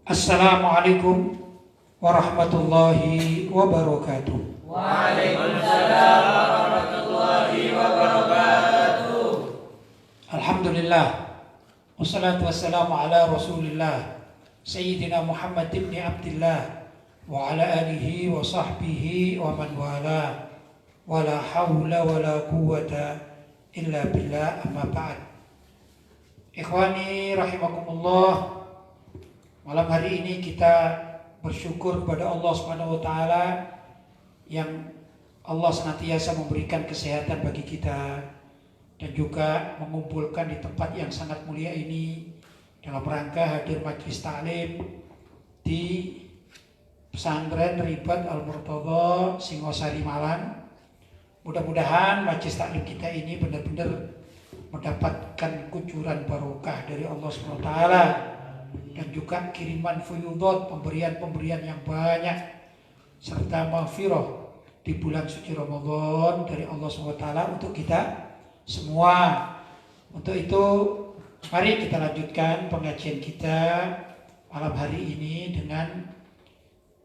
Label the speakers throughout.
Speaker 1: Assalamualaikum warahmatullahi wabarakatuh.
Speaker 2: Waalaikumsalam warahmatullahi wabarakatuh.
Speaker 1: Alhamdulillah, wassalatu wassalamu ala rasulillah Sayyidina Muhammad ibn Abdillah wa ala alihi wa sahbihi wa man wala wa la hawla wa la quwwata illa billah, amma ba'd. Ikhwani rahimakumullah, malam hari ini kita bersyukur kepada Allah Subhanahu wa taala yang Allah senantiasa memberikan kesehatan bagi kita dan juga mengumpulkan di tempat yang sangat mulia ini dalam rangka hadir majelis taklim di Pesantren Ribat Al-Murtadha Singosari Malang. Mudah-mudahan majelis taklim kita ini benar-benar mendapatkan kucuran barokah dari Allah Subhanahu wa taala dan juga kiriman fuyudot, pemberian-pemberian yang banyak serta maghfirah di bulan suci Ramadan dari Allah SWT untuk kita semua. Untuk itu mari kita lanjutkan pengajian kita malam hari ini dengan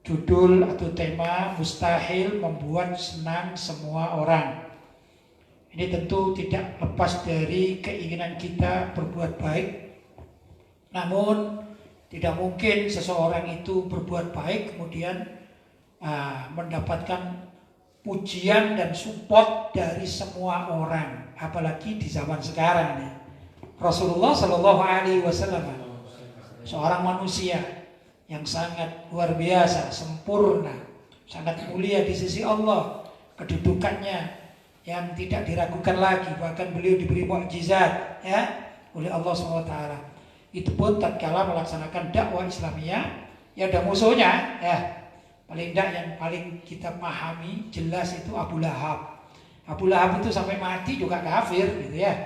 Speaker 1: judul atau tema mustahil membuat senang semua orang. Ini tentu tidak lepas dari keinginan kita berbuat baik, namun tidak mungkin seseorang itu berbuat baik kemudian mendapatkan pujian dan support dari semua orang, apalagi di zaman sekarang nih. Rasulullah Shallallahu Alaihi Wasallam seorang manusia yang sangat luar biasa, sempurna, sangat mulia di sisi Allah, kedudukannya yang tidak diragukan lagi, bahkan beliau diberi mukjizat ya oleh Allah SWT. Itu pun tatkala melaksanakan dakwah Islamiyah, ya ada musuhnya ya. Paling tidak yang paling kita pahami jelas itu Abu Lahab. Abu Lahab itu sampai mati juga kafir gitu ya.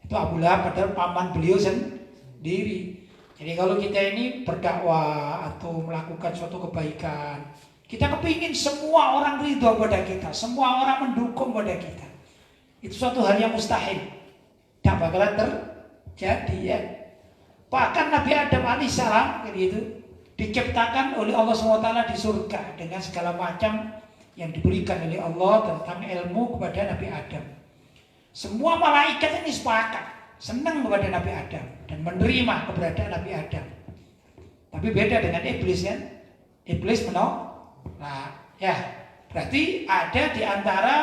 Speaker 1: Itu Abu Lahab padahal paman beliau sendiri. Jadi kalau kita ini berdakwah atau melakukan suatu kebaikan, kita kepingin semua orang ridho pada kita, semua orang mendukung pada kita. Itu suatu hal yang mustahil, tidak bakalan terjadi ya. Bahkan Nabi Adam alaihissalam gitu diciptakan oleh Allah SWT di surga dengan segala macam yang diberikan oleh Allah tentang ilmu kepada Nabi Adam. Semua malaikat ini sepakat senang kepada Nabi Adam dan menerima keberadaan Nabi Adam. Tapi beda dengan iblis kan? Iblis menolak. Nah, ya berarti ada di antara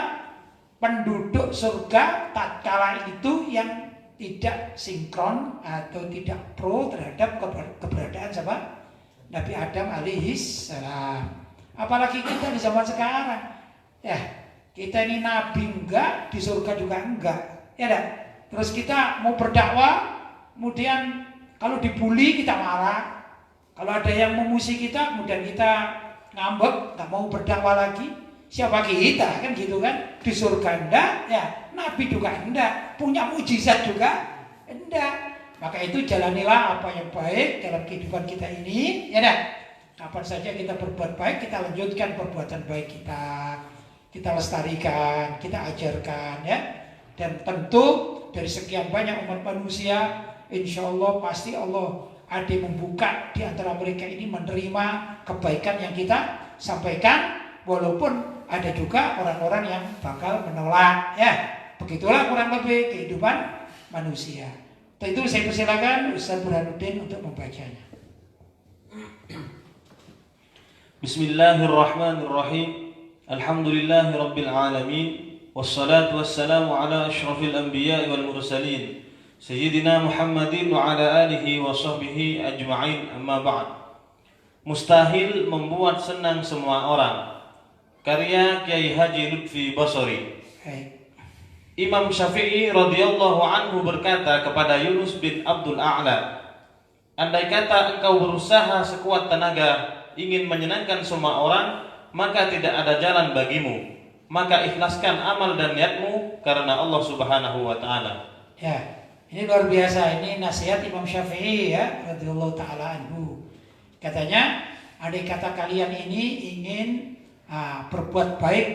Speaker 1: penduduk surga tatkala itu yang tidak sinkron atau tidak pro terhadap keberadaan siapa? Nabi Adam alaihissalam. Apalagi kita di zaman sekarang, ya kita ini nabi enggak, di surga juga enggak, ya dah. Terus kita mau berdakwah, kemudian kalau dibully kita marah, kalau ada yang memuji kita, kemudian kita ngambek, nggak mau berdakwah lagi. Siapa kita kan gitu kan? Di surga enggak, ya nabi juga enggak, punya mujizat juga enggak. Maka itu jalanilah apa yang baik dalam kehidupan kita ini, ya dah. Kapan saja kita berbuat baik, kita lanjutkan perbuatan baik kita, kita lestarikan, kita ajarkan, ya. Dan tentu dari sekian banyak umat manusia, insya Allah pasti Allah ada membuka di antara mereka ini menerima kebaikan yang kita sampaikan, walaupun ada juga orang-orang yang bakal menolak, ya. Begitulah kurang lebih kehidupan manusia. Itu saya persilakan Ustaz Burhanuddin untuk membacanya.
Speaker 3: Bismillahirrahmanirrahim. Alhamdulillahi rabbil alamin. Wassalatu wassalamu ala asyrafil anbiya'i wal mursalin Sayyidina Muhammadin wa ala alihi wa sahbihi ajma'in, amma ba'd. Mustahil membuat senang semua orang, karya Kiai Haji Lutfi Basri. Imam Syafi'i radhiyallahu anhu berkata kepada Yunus bin Abdul A'la, andai kata engkau berusaha sekuat tenaga ingin menyenangkan semua orang, maka tidak ada jalan bagimu. Maka ikhlaskan amal dan niatmu karena Allah Subhanahu wa taala.
Speaker 1: Ya, ini luar biasa, ini nasihat Imam Syafi'i ya radhiyallahu taala anhu. Katanya, andai kata kalian ini ingin berbuat baik,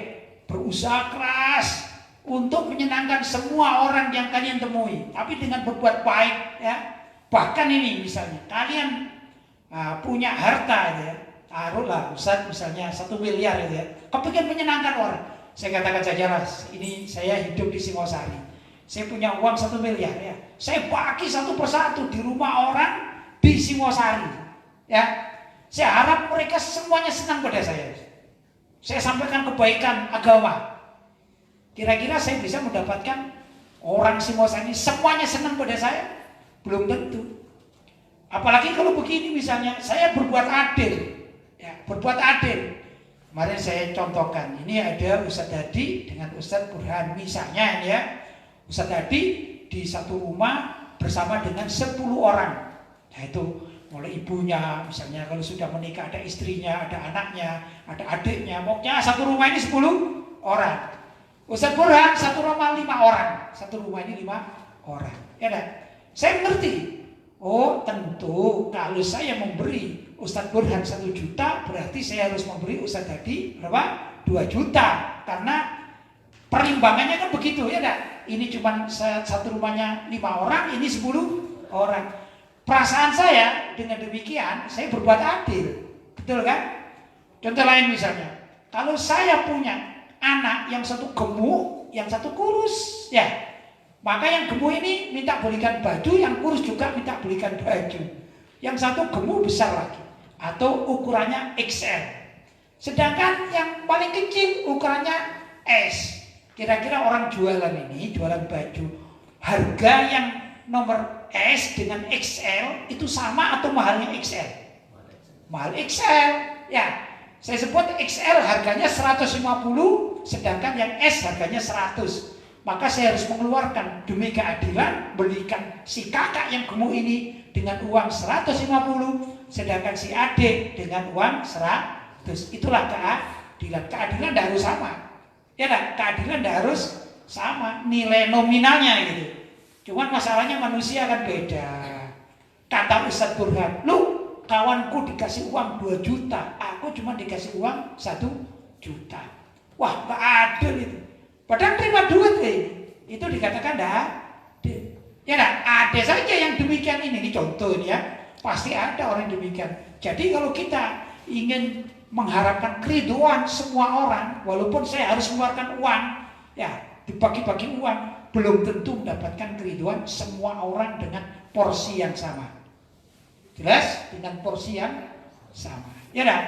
Speaker 1: berusaha keras untuk menyenangkan semua orang yang kalian temui, tapi dengan berbuat baik ya. Bahkan ini misalnya kalian punya harta ya, taruhlah Ustaz misalnya 1 miliar gitu ya, kepingin menyenangkan orang. Saya katakan saja, Ras, ini saya hidup di Singosari, saya punya uang 1 miliar ya, saya bagi satu persatu di rumah orang di Singosari ya. Saya harap mereka semuanya senang pada saya. Saya sampaikan kebaikan agama. Kira-kira saya bisa mendapatkan orang Singosari semuanya senang pada saya? Belum tentu. Apalagi kalau begini misalnya, saya berbuat adil ya, berbuat adil. Kemarin saya contohkan, ini ada Ustadz Hadi dengan Ustadz Burhan misalnya ya. Ustadz Hadi di satu rumah bersama dengan 10 orang. Yaitu mulai ibunya, misalnya kalau sudah menikah ada istrinya, ada anaknya, ada adiknya. Pokoknya satu rumah ini 10 orang. Ustadz Burhan satu rumah 5 orang. Satu rumah ini 5 orang. Ya kan? Saya mengerti. Oh tentu kalau saya memberi Ustadz Burhan 1 juta, berarti saya harus memberi Ustadz Hadi berapa? 2 juta. Karena perimbangannya kan begitu ya kan? Ini cuma satu rumahnya 5 orang, ini 10 orang. Perasaan saya dengan demikian, saya berbuat adil. Betul kan? Contoh lain misalnya, kalau saya punya anak yang satu gemuk, yang satu kurus, ya, maka yang gemuk ini minta belikan baju, yang kurus juga minta belikan baju. Yang satu gemuk besar lagi, atau ukurannya XL. Sedangkan yang paling kecil ukurannya S. Kira-kira orang jualan ini, jualan baju, harga yang nomor S dengan XL itu sama atau mahalnya XL? Mahal XL, ya. Saya sebut XL harganya 150, sedangkan yang S harganya 100. Maka saya harus mengeluarkan demi keadilan, belikan si kakak yang gemuk ini dengan uang 150, sedangkan si adik dengan uang 100. Itulah keadilan. Keadilan tidak harus sama. Ya kan? Keadilan tidak harus sama nilai nominalnya gitu. Cuman masalahnya manusia kan beda. Kata Ustadz Burhan, lu kawanku dikasih uang 2 juta, aku cuma dikasih uang 1 juta. Wah, gak adil itu. Padahal terima duit itu dikatakan dah. Ya kan? Ada saja yang demikian ini contoh ini ya. Pasti ada orang demikian. Jadi kalau kita ingin mengharapkan keriduan semua orang, walaupun saya harus mengeluarkan uang, ya dibagi-bagi uang, belum tentu mendapatkan keriduan semua orang dengan porsi yang sama. Jelas? Dengan porsi yang sama. Ya kan?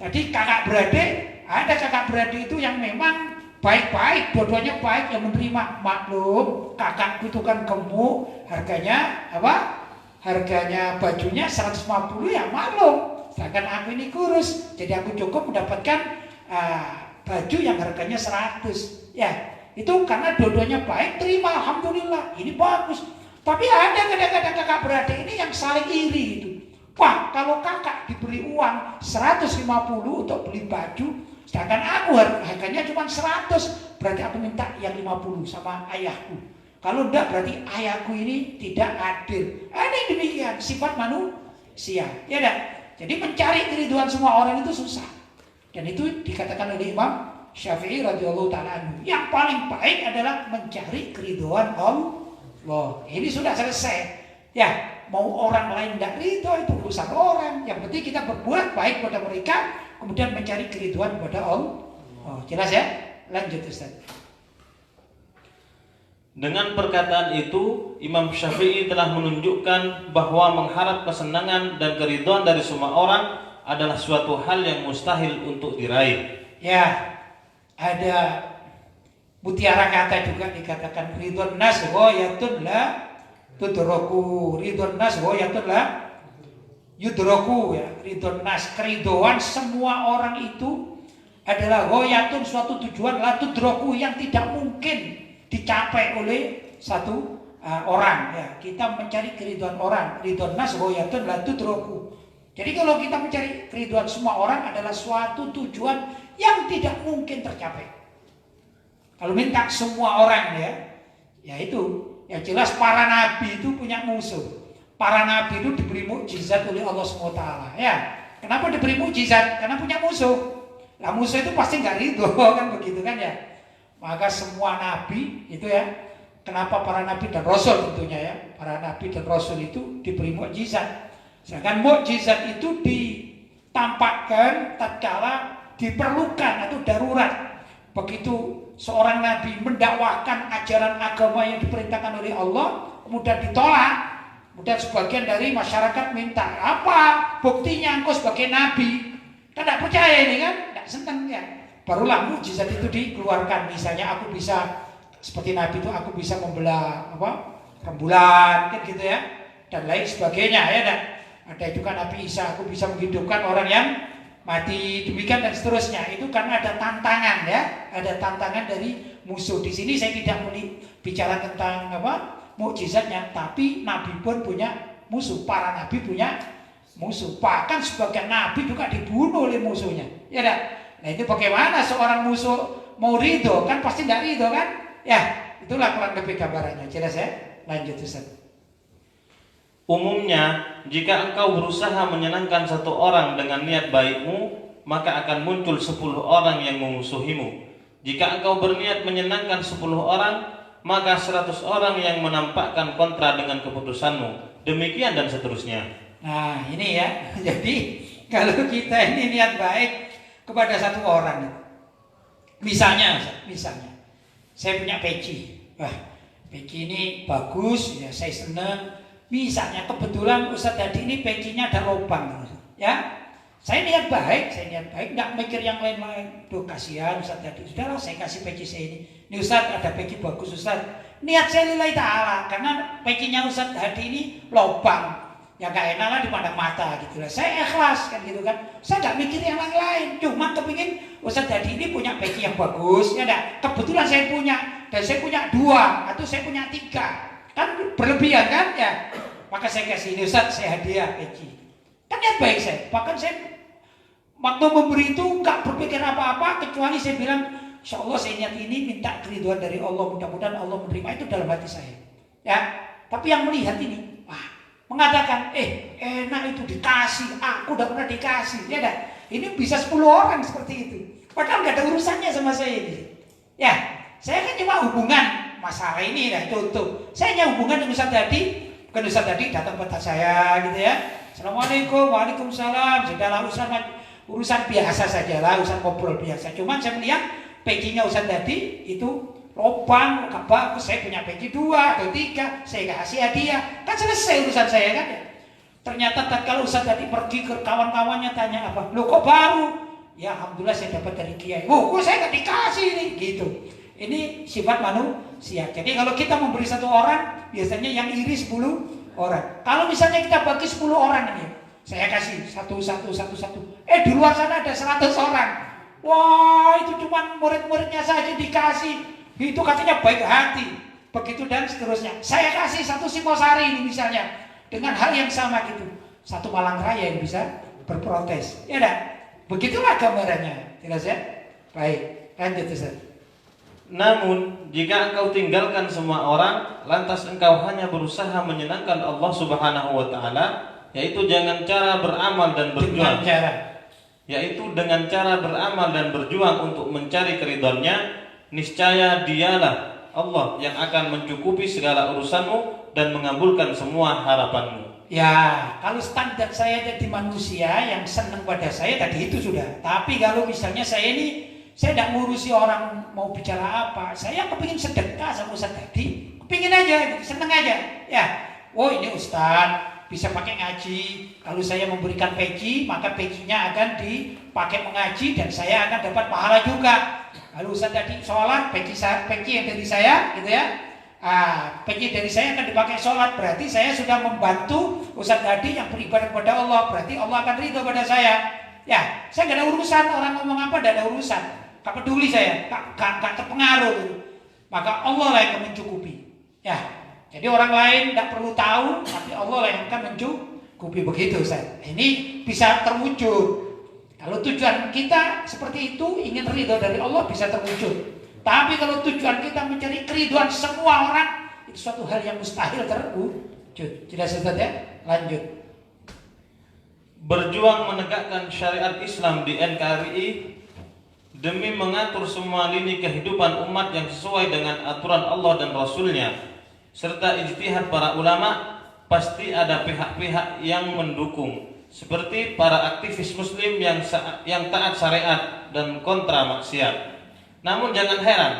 Speaker 1: Jadi kakak beradik, ada kakak beradik itu yang memang baik-baik, dua-duanya baik, yang menerima. Maklum, kakakku itu kan gemuk, harganya apa? Harganya bajunya 150 ya maklum. Sedangkan aku ini kurus, jadi aku cukup mendapatkan baju yang harganya 100. Ya, itu karena dua-duanya baik, terima, alhamdulillah, ini bagus. Tapi ada kadang-kadang kakak beradik ini yang saling iri gitu. Wah, kalau kakak diberi uang 150 untuk beli baju, sedangkan aku harganya cuma 100, berarti aku minta yang 50 sama ayahku. Kalau enggak berarti ayahku ini tidak adil. Ini demikian sifat manusia, ya enggak? Jadi mencari keriduan semua orang itu susah. Dan itu dikatakan oleh Imam Syafi'i radhiyallahu ta'ala anhu. Yang paling baik adalah mencari keriduan Allah. Ini sudah selesai. Ya, mau orang lain tidak ridho itu urusan orang. Yang penting kita berbuat baik pada mereka, kemudian mencari keriduan kepada Allah. Oh, jelas ya? Lanjut Ustaz.
Speaker 3: Dengan perkataan itu, Imam Syafi'i telah menunjukkan bahwa mengharap kesenangan dan keridhaan dari semua orang adalah suatu hal yang mustahil untuk diraih.
Speaker 1: Ya, ada mutiara kata juga dikatakan ridwan nas ghayatun la tudraku. Ridwan nas ghayatun la yudraku ya. Ridwan nas, keridhaan semua orang itu adalah ghayatun, suatu tujuan la tudraku yang tidak mungkin dicapai oleh satu orang ya. Kita mencari keridhaan orang, ridwan nas ghayatun la tudraku. Jadi kalau kita mencari keridhaan semua orang adalah suatu tujuan yang tidak mungkin tercapai. Kalau minta semua orang ya itu ya jelas para nabi itu punya musuh. Para nabi itu diberi mukjizat oleh Allah SWT ya. Kenapa diberi mukjizat? Karena punya musuh. Lah musuh itu pasti nggak ridho kan begitu kan ya. Maka semua nabi itu ya, kenapa para nabi dan rasul tentunya ya, para nabi dan rasul itu diberi mukjizat. Sedangkan mukjizat itu ditampakkan tatkala diperlukan atau darurat. Begitu seorang nabi mendakwahkan ajaran agama yang diperintahkan oleh Allah, kemudian ditolak, kemudian sebagian dari masyarakat minta, apa buktinya engkau sebagai nabi? Kita tidak percaya ini kan, tidak senang ya. Barulah mukjizat itu dikeluarkan. Misalnya aku bisa seperti nabi itu, aku bisa membelah rembulan, kan gitu ya, dan lain sebagainya ya. Dan ada juga Nabi Isa, aku bisa menghidupkan orang yang mati, demikian dan seterusnya. Itu karena ada tantangan ya, ada tantangan dari musuh. Di sini saya tidak bicara tentang mukjizatnya, tapi nabi pun punya musuh, para nabi punya musuh. Bahkan sebagian nabi juga dibunuh oleh musuhnya. Ya dah. Nah itu bagaimana seorang musuh mau ridho? Kan pasti tidak ridho kan? Ya, itulah kurang lebih gambarannya. Jelas ya? Lanjut Ustaz.
Speaker 3: Umumnya, jika engkau berusaha menyenangkan satu orang dengan niat baikmu, maka akan muncul 10 orang yang memusuhimu. Jika engkau berniat menyenangkan 10 orang, maka 100 orang yang menampakkan kontra dengan keputusanmu. Demikian dan seterusnya.
Speaker 1: Nah ini ya. Jadi kalau kita ini niat baik kepada satu orang, misalnya saya punya peci, wah peci ini bagus ya, saya senang. Misalnya kebetulan Ustadz Hadi ini pecinya ada lubang, ya saya niat baik, nggak mikir yang lain-lain. Duh kasihan Ustadz Hadi, sudahlah saya kasih peci saya ini Ustadz ada peci bagus Ustadz, niat saya lillahi ta'ala, karena pecinya Ustadz Hadi ini lubang, ya gak enak lah dipandang mata gitu lah. Saya ikhlas kan gitu kan. Saya gak mikir yang lain. Cuma kepingin Ustadz Hadi ini punya peci yang bagus. Ya enggak. Kebetulan saya punya. Dan saya punya 2 atau saya punya 3. Kan berlebihan kan ya. Maka saya kasih ini Ustadz, saya hadiah peci. Kan niat baik saya. Bahkan saya waktu memberi itu gak berpikir apa-apa, kecuali saya bilang insya Allah saya niat ini minta keridhaan dari Allah. Mudah-mudahan Allah menerima itu dalam hati saya. Ya. Tapi yang melihat ini mengatakan, enak itu dikasih, aku udah pernah dikasih, ya dah. Ini bisa 10 orang seperti itu. Padahal nggak ada urusannya sama saya ini. Ya, saya kan cuma hubungan masalah ini lah, contoh. Saya hanya hubungan dengan Ustadz Hadi, bukan Ustadz Hadi datang ke saya gitu ya. Assalamualaikum, waalaikumsalam. Sudahlah urusan biasa saja lah, urusan ngobrol biasa. Cuma saya melihat pecinya Ustadz Hadi itu lubang, gak bagus, saya punya peci 2 atau 3, saya kasih hadiah, kan selesai urusan saya kan ya. Ternyata kalau Ustadz tadi pergi ke kawan-kawannya tanya apa, lo kok baru? Ya alhamdulillah saya dapat dari kiai. Oh kok saya gak dikasih nih, gitu. Ini sifat manusia. Jadi kalau kita memberi 1 orang, biasanya yang iri 10 orang. Kalau misalnya kita bagi 10 orang ini, saya kasih 1. Di luar sana ada 100 orang. Wah itu cuma murid-muridnya saja dikasih. Itu katanya baik hati, begitu dan seterusnya. Saya kasih 1 Singosari ini misalnya, dengan hal yang sama gitu, 1 Malang Raya yang bisa berprotes, ya dah. Begitulah gambarannya, jelas ya. Baik, lanjut Ustaz.
Speaker 3: Namun, jika engkau tinggalkan semua orang, lantas engkau hanya berusaha menyenangkan Allah Subhanahu wa Ta'ala, yaitu dengan cara beramal dan berjuang. Dengan cara beramal dan berjuang untuk mencari keridhaan-Nya. Niscaya dialah Allah yang akan mencukupi segala urusanmu dan mengabulkan semua harapanmu.
Speaker 1: Ya, kalau standar saya jadi manusia yang senang pada saya tadi itu sudah. Tapi kalau misalnya saya tidak ngurusi orang mau bicara apa, saya kepingin sedekah sama Ustadz tadi, kepingin aja, seneng aja. Ya, oh ini Ustadz bisa pakai ngaji. Kalau saya memberikan peci, maka pecinya akan dipakai mengaji dan saya akan dapat pahala juga. Kalau Ustaz tadi sholat, peci yang dari saya, gitu ya. Peci dari saya akan dipakai sholat, berarti saya sudah membantu Ustaz tadi yang beribadah kepada Allah. Berarti Allah akan ridho pada saya. Ya, saya gak ada urusan orang ngomong apa, gak ada urusan. Gak peduli saya, gak terpengaruh. Maka Allah lah yang akan mencukupi. Ya, jadi orang lain gak perlu tahu, tapi Allah lah yang akan mencukupi. Begitu Ustaz. Ini bisa terwujud. Kalau tujuan kita seperti itu, ingin ridho dari Allah, bisa terwujud. Tapi kalau tujuan kita mencari keridhaan semua orang, itu suatu hal yang mustahil terwujud. Jelas Ustaz ya? Lanjut.
Speaker 3: Berjuang menegakkan syariat Islam di NKRI demi mengatur semua lini kehidupan umat yang sesuai dengan aturan Allah dan Rasulnya, serta ijtihad para ulama pasti ada pihak-pihak yang mendukung, seperti para aktivis muslim yang taat syariat dan kontra maksiat. Namun jangan heran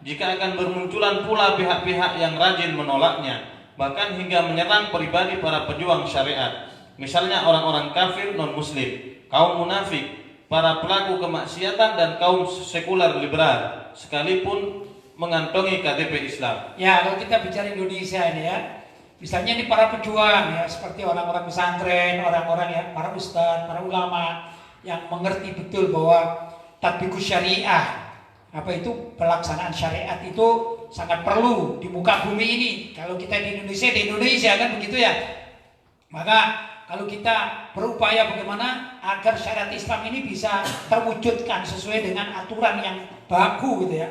Speaker 3: jika akan bermunculan pula pihak-pihak yang rajin menolaknya, bahkan hingga menyerang pribadi para pejuang syariat. Misalnya orang-orang kafir non-muslim, kaum munafik, para pelaku kemaksiatan dan kaum sekuler liberal, sekalipun mengantongi KTP Islam.
Speaker 1: Ya, kalau kita bicara Indonesia ini ya, misalnya ini para pejuang ya, seperti orang-orang pesantren, orang-orang ya, para ustadz, para ulama yang mengerti betul bahwa tatbikus syariah, apa itu pelaksanaan syariat itu sangat perlu di muka bumi ini. Kalau kita di Indonesia kan begitu ya. Maka kalau kita berupaya bagaimana agar syariat Islam ini bisa terwujudkan sesuai dengan aturan yang baku gitu ya.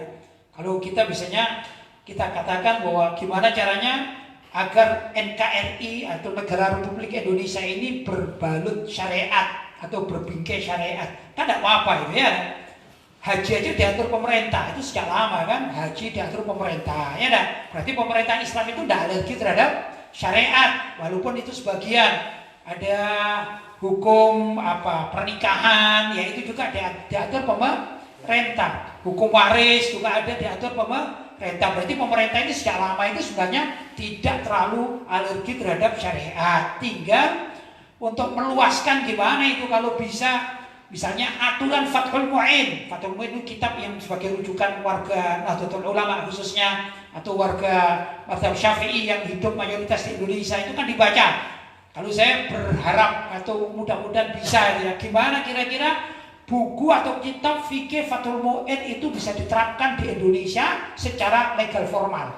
Speaker 1: Kalau kita biasanya kita katakan bahwa gimana caranya agar NKRI atau Negara Republik Indonesia ini berbalut syariat atau berbingkai syariat. Kan tidak apa-apa gitu ya. Haji aja diatur pemerintah, itu sejak lama kan, haji diatur pemerintah, ya dah. Berarti pemerintah Islam itu tidak alergi terhadap syariat, walaupun itu sebagian. Ada hukum pernikahan, ya itu juga diatur pemerintah. Hukum waris juga ada diatur pemerintah. Berarti pemerintah ini sejak lama itu sebenarnya tidak terlalu alergi terhadap syariat. Tinggal untuk meluaskan gimana itu kalau bisa. Misalnya aturan Fathul Mu'in. Fathul Mu'in itu kitab yang sebagai rujukan warga Nahdlatul Ulama khususnya, atau warga mazhab Syafi'i yang hidup mayoritas di Indonesia itu kan dibaca. Kalau saya berharap atau mudah-mudahan bisa ya, gimana kira-kira buku atau kitab fikih Fathul Mu'in itu bisa diterapkan di Indonesia secara legal formal.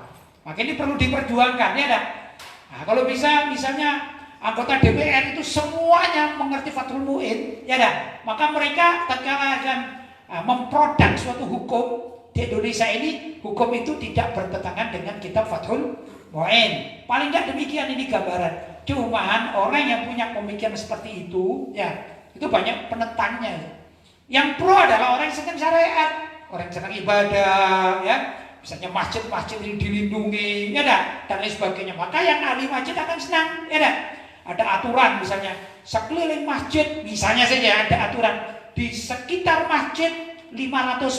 Speaker 1: Maka ini perlu diperjuangkan ya dah. Nah, kalau bisa misalnya anggota DPR itu semuanya mengerti Fathul Mu'in, ya dah. Maka mereka tatkala akan memproduk suatu hukum di Indonesia ini, hukum itu tidak bertentangan dengan kitab Fathul Mu'in. Paling tidak demikian ini gambaran. Cuman orang yang punya pemikiran seperti itu, ya itu banyak penentangnya. Yang pro adalah orang yang senang syariat, orang yang senang ibadah, ya. Misalnya masjid-masjid ini dilindungi, ya dah, dan lain sebagainya. Maka yang ahli masjid akan senang, ya dah. Ada aturan misalnya sekeliling masjid, misalnya saja ada aturan di sekitar masjid 500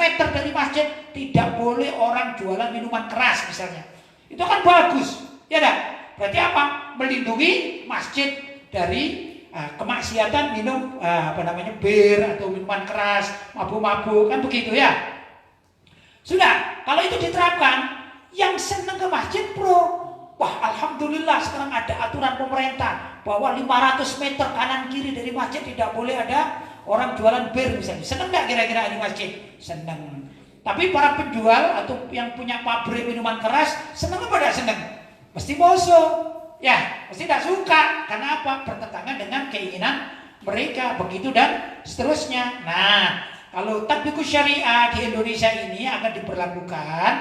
Speaker 1: meter dari masjid tidak boleh orang jualan minuman keras misalnya. Itu kan bagus, ya dah. Berarti apa? Melindungi masjid dari kemaksiatan minum bir atau minuman keras, mabuk-mabuk, kan begitu ya. Sudah, kalau itu diterapkan, yang senang ke masjid pro. Wah, alhamdulillah sekarang ada aturan pemerintah bahwa 500 meter kanan kiri dari masjid tidak boleh ada orang jualan bir misalnya. Senang nggak kira-kira di masjid? Senang. Tapi para penjual atau yang punya pabrik minuman keras senang apa tidak senang? Mesti boso. Ya, mesti tidak suka. Karena apa? Bertentangan dengan keinginan mereka. Begitu dan seterusnya. Nah, kalau tatbikus syariah di Indonesia ini akan diberlakukan,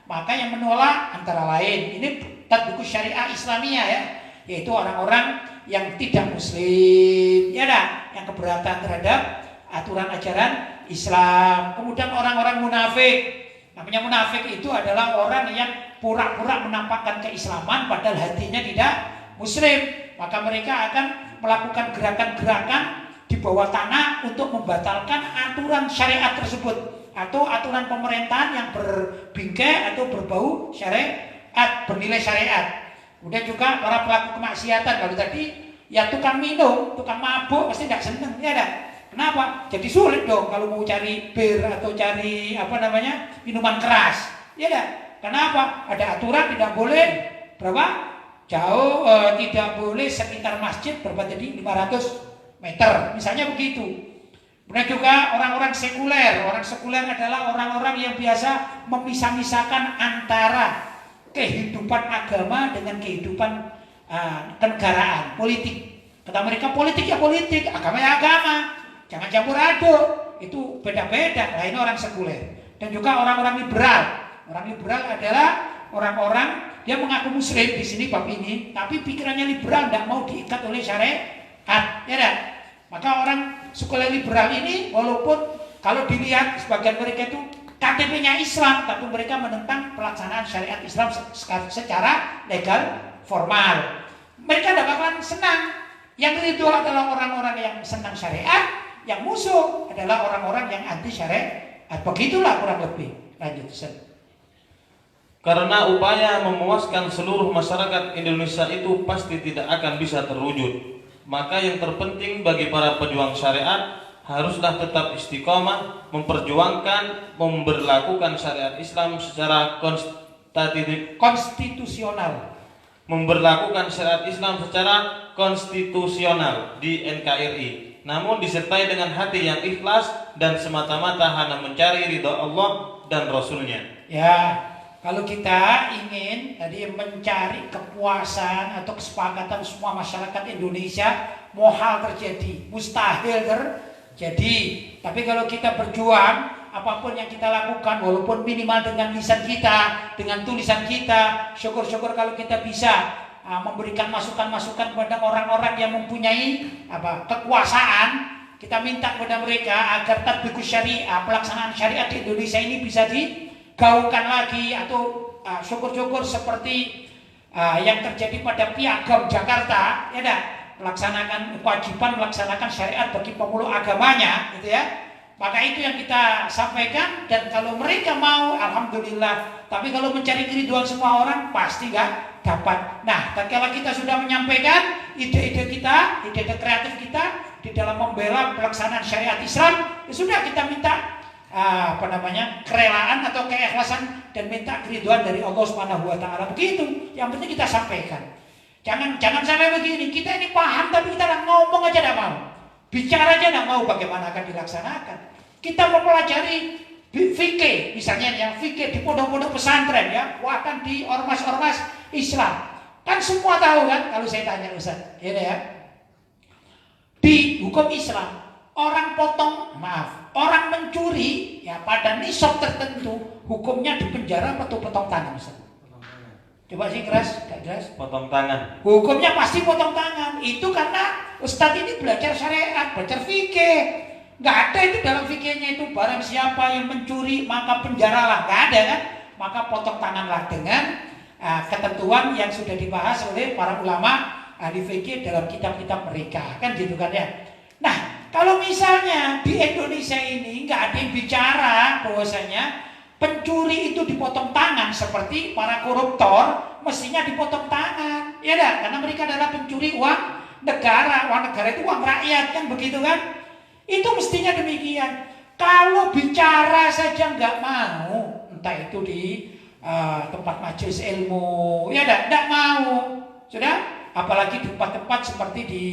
Speaker 1: maka yang menolak antara lain ini tatbikus syariah Islamiyah ya, yaitu orang-orang yang tidak muslim, ya dah, yang keberatan terhadap aturan ajaran Islam. Kemudian orang-orang munafik. Namanya munafik itu adalah orang yang pura-pura menampakkan keislaman padahal hatinya tidak muslim. Maka mereka akan melakukan gerakan-gerakan di bawah tanah untuk membatalkan aturan syariat tersebut atau aturan pemerintahan yang berbingkai atau berbau syariat, bernilai syariat. Kemudian juga para pelaku kemaksiatan, kalau tadi ya tukang minum, tukang mabuk pasti tidak senang, ya dah. Kenapa? Jadi sulit dong kalau mau cari bir atau cari minuman keras, ya dah. Kenapa? Ada aturan tidak boleh berapa? Jauh, tidak boleh sekitar masjid berapa jadi 500 meter, misalnya begitu. Kemudian juga orang-orang sekuler. Orang sekuler adalah orang-orang yang biasa memisah-misahkan antara kehidupan agama dengan kehidupan kenegaraan, politik. Kata mereka politik ya politik, agama ya agama. Jangan campur aduk. Itu beda-beda. Nah, ini orang sekuler. Dan juga orang-orang liberal. Orang liberal adalah orang-orang yang mengaku muslim di sini bab ini, tapi pikirannya liberal, tidak mau diikat oleh syariat. Ya dah. Maka orang sekuler liberal ini walaupun kalau dilihat sebagian mereka itu KTP-nya Islam, tapi mereka menentang pelaksanaan syariat Islam secara legal formal. Mereka tidak bakalan senang. Yang ridho adalah orang-orang yang senang syariat, yang musuh adalah orang-orang yang anti syariat. Begitulah kurang lebih. Lanjut, Ustaz.
Speaker 3: Karena upaya memuaskan seluruh masyarakat Indonesia itu pasti tidak akan bisa terwujud. Maka yang terpenting bagi para pejuang syariat haruslah tetap istiqomah memperjuangkan, memberlakukan syariat Islam secara konstitusional. Memberlakukan syariat Islam secara konstitusional di NKRI. Namun disertai dengan hati yang ikhlas dan semata-mata hanya mencari ridha Allah dan Rasulnya.
Speaker 1: Ya, kalau kita ingin tadi mencari kepuasan atau kesepakatan semua masyarakat Indonesia, mohal terjadi, mustahil terjadi. Tapi kalau kita berjuang, apapun yang kita lakukan, walaupun minimal dengan lisan kita, dengan tulisan kita, syukur-syukur kalau kita bisa memberikan masukan-masukan kepada orang-orang yang mempunyai kekuasaan. Kita minta kepada mereka agar tatbiqus syariah, pelaksanaan syariat di Indonesia ini bisa digaungkan lagi, atau syukur-syukur seperti yang terjadi pada Piagam Jakarta, ya dah, melaksanakan kewajiban melaksanakan syariat bagi pemeluk agamanya, gitu ya. Maka itu yang kita sampaikan, dan kalau mereka mau, alhamdulillah. Tapi kalau mencari keriduan semua orang pasti nggak dapat. Nah, tatkala kita sudah menyampaikan ide-ide kita, ide-ide kreatif kita di dalam membela pelaksanaan syariat Islam, ya sudah, kita minta kerelaan atau keikhlasan dan minta keriduan dari Allah Subhanahu wa taala. Begitu yang penting kita sampaikan. Jangan sampai begini, kita ini paham tapi kita ngomong aja tidak mau. Bicara aja tidak mau bagaimana akan dilaksanakan. Kita mempelajari fikih, misalnya yang fikih di pondok-pondok pesantren, ya, bahkan di ormas-ormas Islam. Kan semua tahu kan, kalau saya tanya Ustaz, ya, di hukum Islam, orang mencuri ya pada nisab tertentu, hukumnya dipenjara atau potong tangan, Ustaz? Coba sih keras, gak keras?
Speaker 3: Potong tangan.
Speaker 1: Hukumnya pasti potong tangan. Itu karena Ustadz ini belajar syariat, belajar fikih. Gak ada itu dalam fikihnya itu barang siapa yang mencuri maka penjaralah, gak ada kan? Maka potong tanganlah dengan ketentuan yang sudah dibahas oleh para ulama ahli fikih dalam kitab-kitab mereka, kan gitu kan ya. Nah, kalau misalnya di Indonesia ini nggak ada yang bicara bahwasanya pencuri itu dipotong tangan seperti para koruptor, mestinya dipotong tangan, ya dah, karena mereka adalah pencuri uang negara itu uang rakyat, kan begitu kan? Itu mestinya demikian. Kalau bicara saja nggak mau, entah itu di tempat majelis ilmu, ya dah, nggak mau, sudah. Apalagi di tempat-tempat seperti di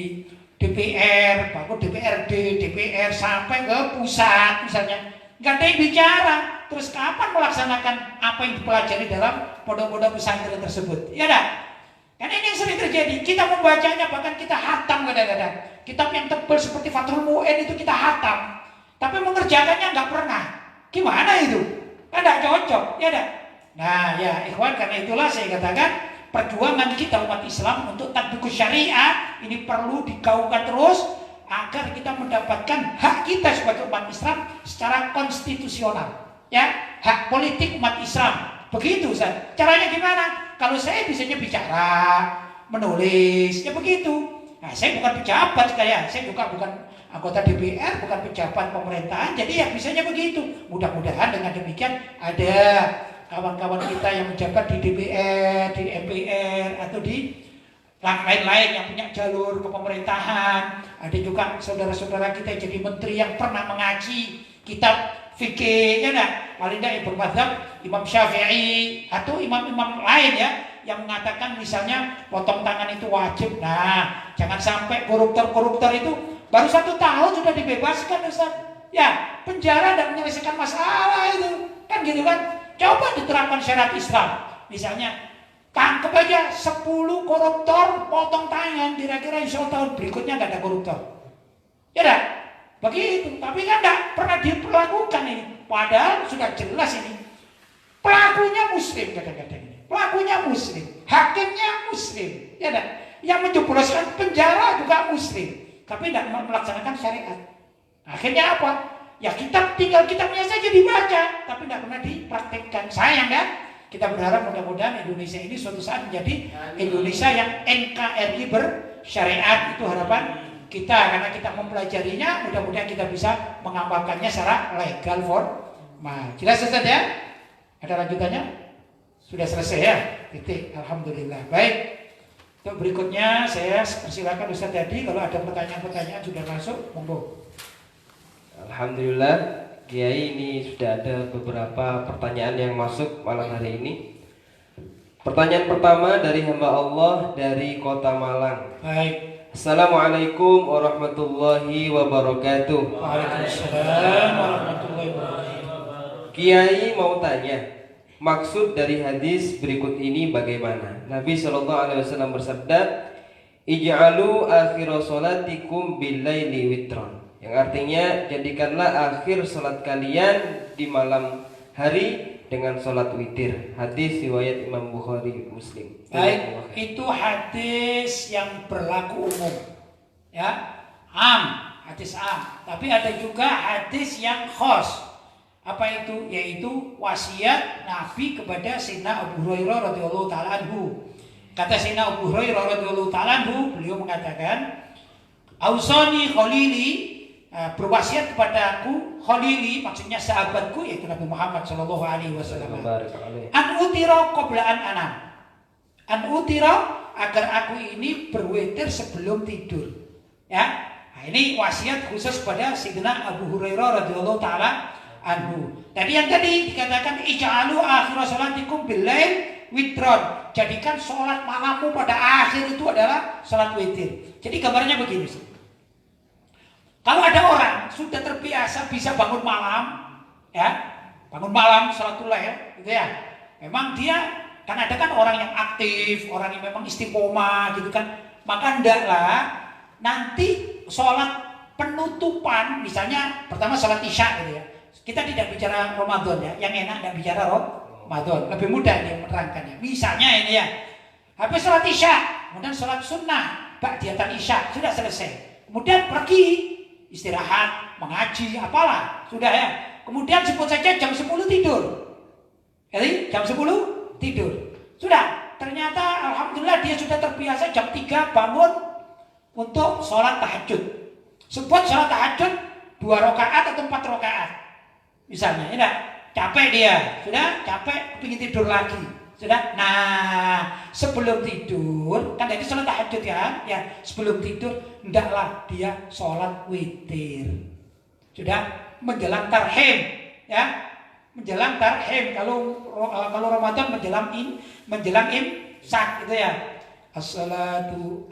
Speaker 1: DPR, bahkan DPRD, DPR sampai ke pusat misalnya, nggak ada yang bicara. Terus kapan melaksanakan apa yang dipelajari dalam pondok-pondok pesantren tersebut? Ya dah. Karena ini yang sering terjadi. Kita membacanya bahkan kita hatam kadang-kadang. Kitab yang tebal seperti Fathul Mu'in itu kita hatam, tapi mengerjakannya nggak pernah. Gimana itu? Kan nggak cocok, ya dah. Nah ya ikhwan, karena itulah saya katakan perjuangan kita umat Islam untuk tatbiqus syariah ini perlu digaungkan terus agar kita mendapatkan hak kita sebagai umat Islam secara konstitusional, ya, hak politik umat Islam. Begitu Ustaz. Caranya gimana? Kalau saya bisanya bicara, menulis, ya begitu. Nah, saya bukan pejabat, saya juga bukan anggota DPR, bukan pejabat pemerintahan, jadi ya bisanya begitu. Mudah-mudahan dengan demikian ada kawan-kawan kita yang menjabat di DPR, di MPR, atau di lain-lain yang punya jalur kepemerintahan. Ada juga saudara-saudara kita yang jadi menteri yang pernah mengaji kitab fikih, ya enggak? Paling tidak yang bermadzhab Imam Syafi'i atau imam-imam lain ya, yang mengatakan misalnya potong tangan itu wajib. Nah, jangan sampai koruptor-koruptor itu baru 1 tahun sudah dibebaskan, Ustaz. Ya, penjara dan menyelesaikan masalah itu, kan gitu kan? Coba diterapkan syariat Islam. Misalnya, tangkap aja 10 koruptor, potong tangan, kira-kira insya Allah tahun berikutnya nggak ada koruptor. Ya dah, begitu. Tapi kan nggak pernah diperlakukan ini. Padahal sudah jelas ini. Pelakunya muslim kadang-kadang ini. Pelakunya muslim, hakimnya muslim. Ya dah, yang menjebloskan penjara juga muslim. Tapi tidak melaksanakan syariat. Akhirnya apa? Ya kitabnya saja dibaca, tapi tidak pernah dipraktekkan. Sayang kan? Kita berharap mudah-mudahan Indonesia ini suatu saat menjadi Indonesia yang NKRI bersyariat. Itu harapan kita, karena kita mempelajarinya, mudah-mudahan kita bisa mengamalkannya secara legal formal. Jelas Ustaz ya? Ada lanjutannya? Sudah selesai ya? Titik. Alhamdulillah. Baik. Untuk berikutnya saya persilakan Ustaz Dadi, kalau ada pertanyaan-pertanyaan sudah masuk, monggo.
Speaker 2: Alhamdulillah, Kiai, ini sudah ada beberapa pertanyaan yang masuk malam hari ini. Pertanyaan pertama dari hamba Allah dari Kota Malang.
Speaker 1: Baik.
Speaker 2: Assalamualaikum warahmatullahi wabarakatuh.
Speaker 1: Waalaikumsalam warahmatullahi wabarakatuh.
Speaker 2: Kiai mau tanya, maksud dari hadis berikut ini bagaimana? Nabi SAW bersabda, Ij'alu akhira salatikum bil-laili witron. Yang artinya, jadikanlah akhir salat kalian di malam hari dengan salat witir. Hadis riwayat Imam Bukhari Muslim.
Speaker 1: Baik, itu hadis yang berlaku umum. Ya, hadis am. Tapi ada juga hadis yang khos. Apa itu? Yaitu wasiat Nabi kepada Sayyidina Abu Hurairah radhiyallahu taala anhu. Kata Sayyidina Abu Hurairah radhiyallahu taala anhu, beliau mengatakan, "Ausani khalili," berwasiat kepadaku khalili, maksudnya sahabatku yaitu Nabi Muhammad sallallahu alaihi wasallam. An utira qabla an anam. An utira, agar aku ini berwitir sebelum tidur. Ya. Nah, ini wasiat khusus pada Sayyidina Abu Hurairah radhiyallahu taala anhu. Tadi yang tadi dikatakan ij'alu akhir salatikum bil-lail witron. Jadikan sholat malammu pada akhir itu adalah sholat witir. Jadi gambarnya begini. Kalau ada orang sudah terbiasa bisa bangun malam, ya, bangun malam sholatul lail, gitu ya. Memang dia kan ada kan orang yang aktif, orang yang memang istiqomah, gitu kan. Maka hendaklah nanti sholat penutupan, misalnya pertama sholat isya, gitu ya. Kita tidak bicara Ramadan ya, yang enak tidak bicara Ramadan, lebih mudah dia menerangkannya. Misalnya ini ya, habis sholat isya, kemudian sholat sunnah, ba'diyatan isya, sudah selesai. Kemudian pergi istirahat, mengaji, apalah, sudah ya. Kemudian sebut saja jam 10 tidur. Jadi jam 10 tidur. Sudah, ternyata alhamdulillah dia sudah terbiasa jam 3 bangun untuk sholat tahajud. Sebut sholat tahajud 2 rakaat atau 4 rakaat. Misalnya, ya enggak? Capek dia, sudah capek, ingin tidur lagi. Sudah, nah sebelum tidur, kan tadi sholat tahajud kan, ya sebelum tidur hendaklah dia sholat witir. Sudah menjelang tarhim, ya menjelang tarhim. Kalau Ramadan menjelang imsak gitu ya. Assalatu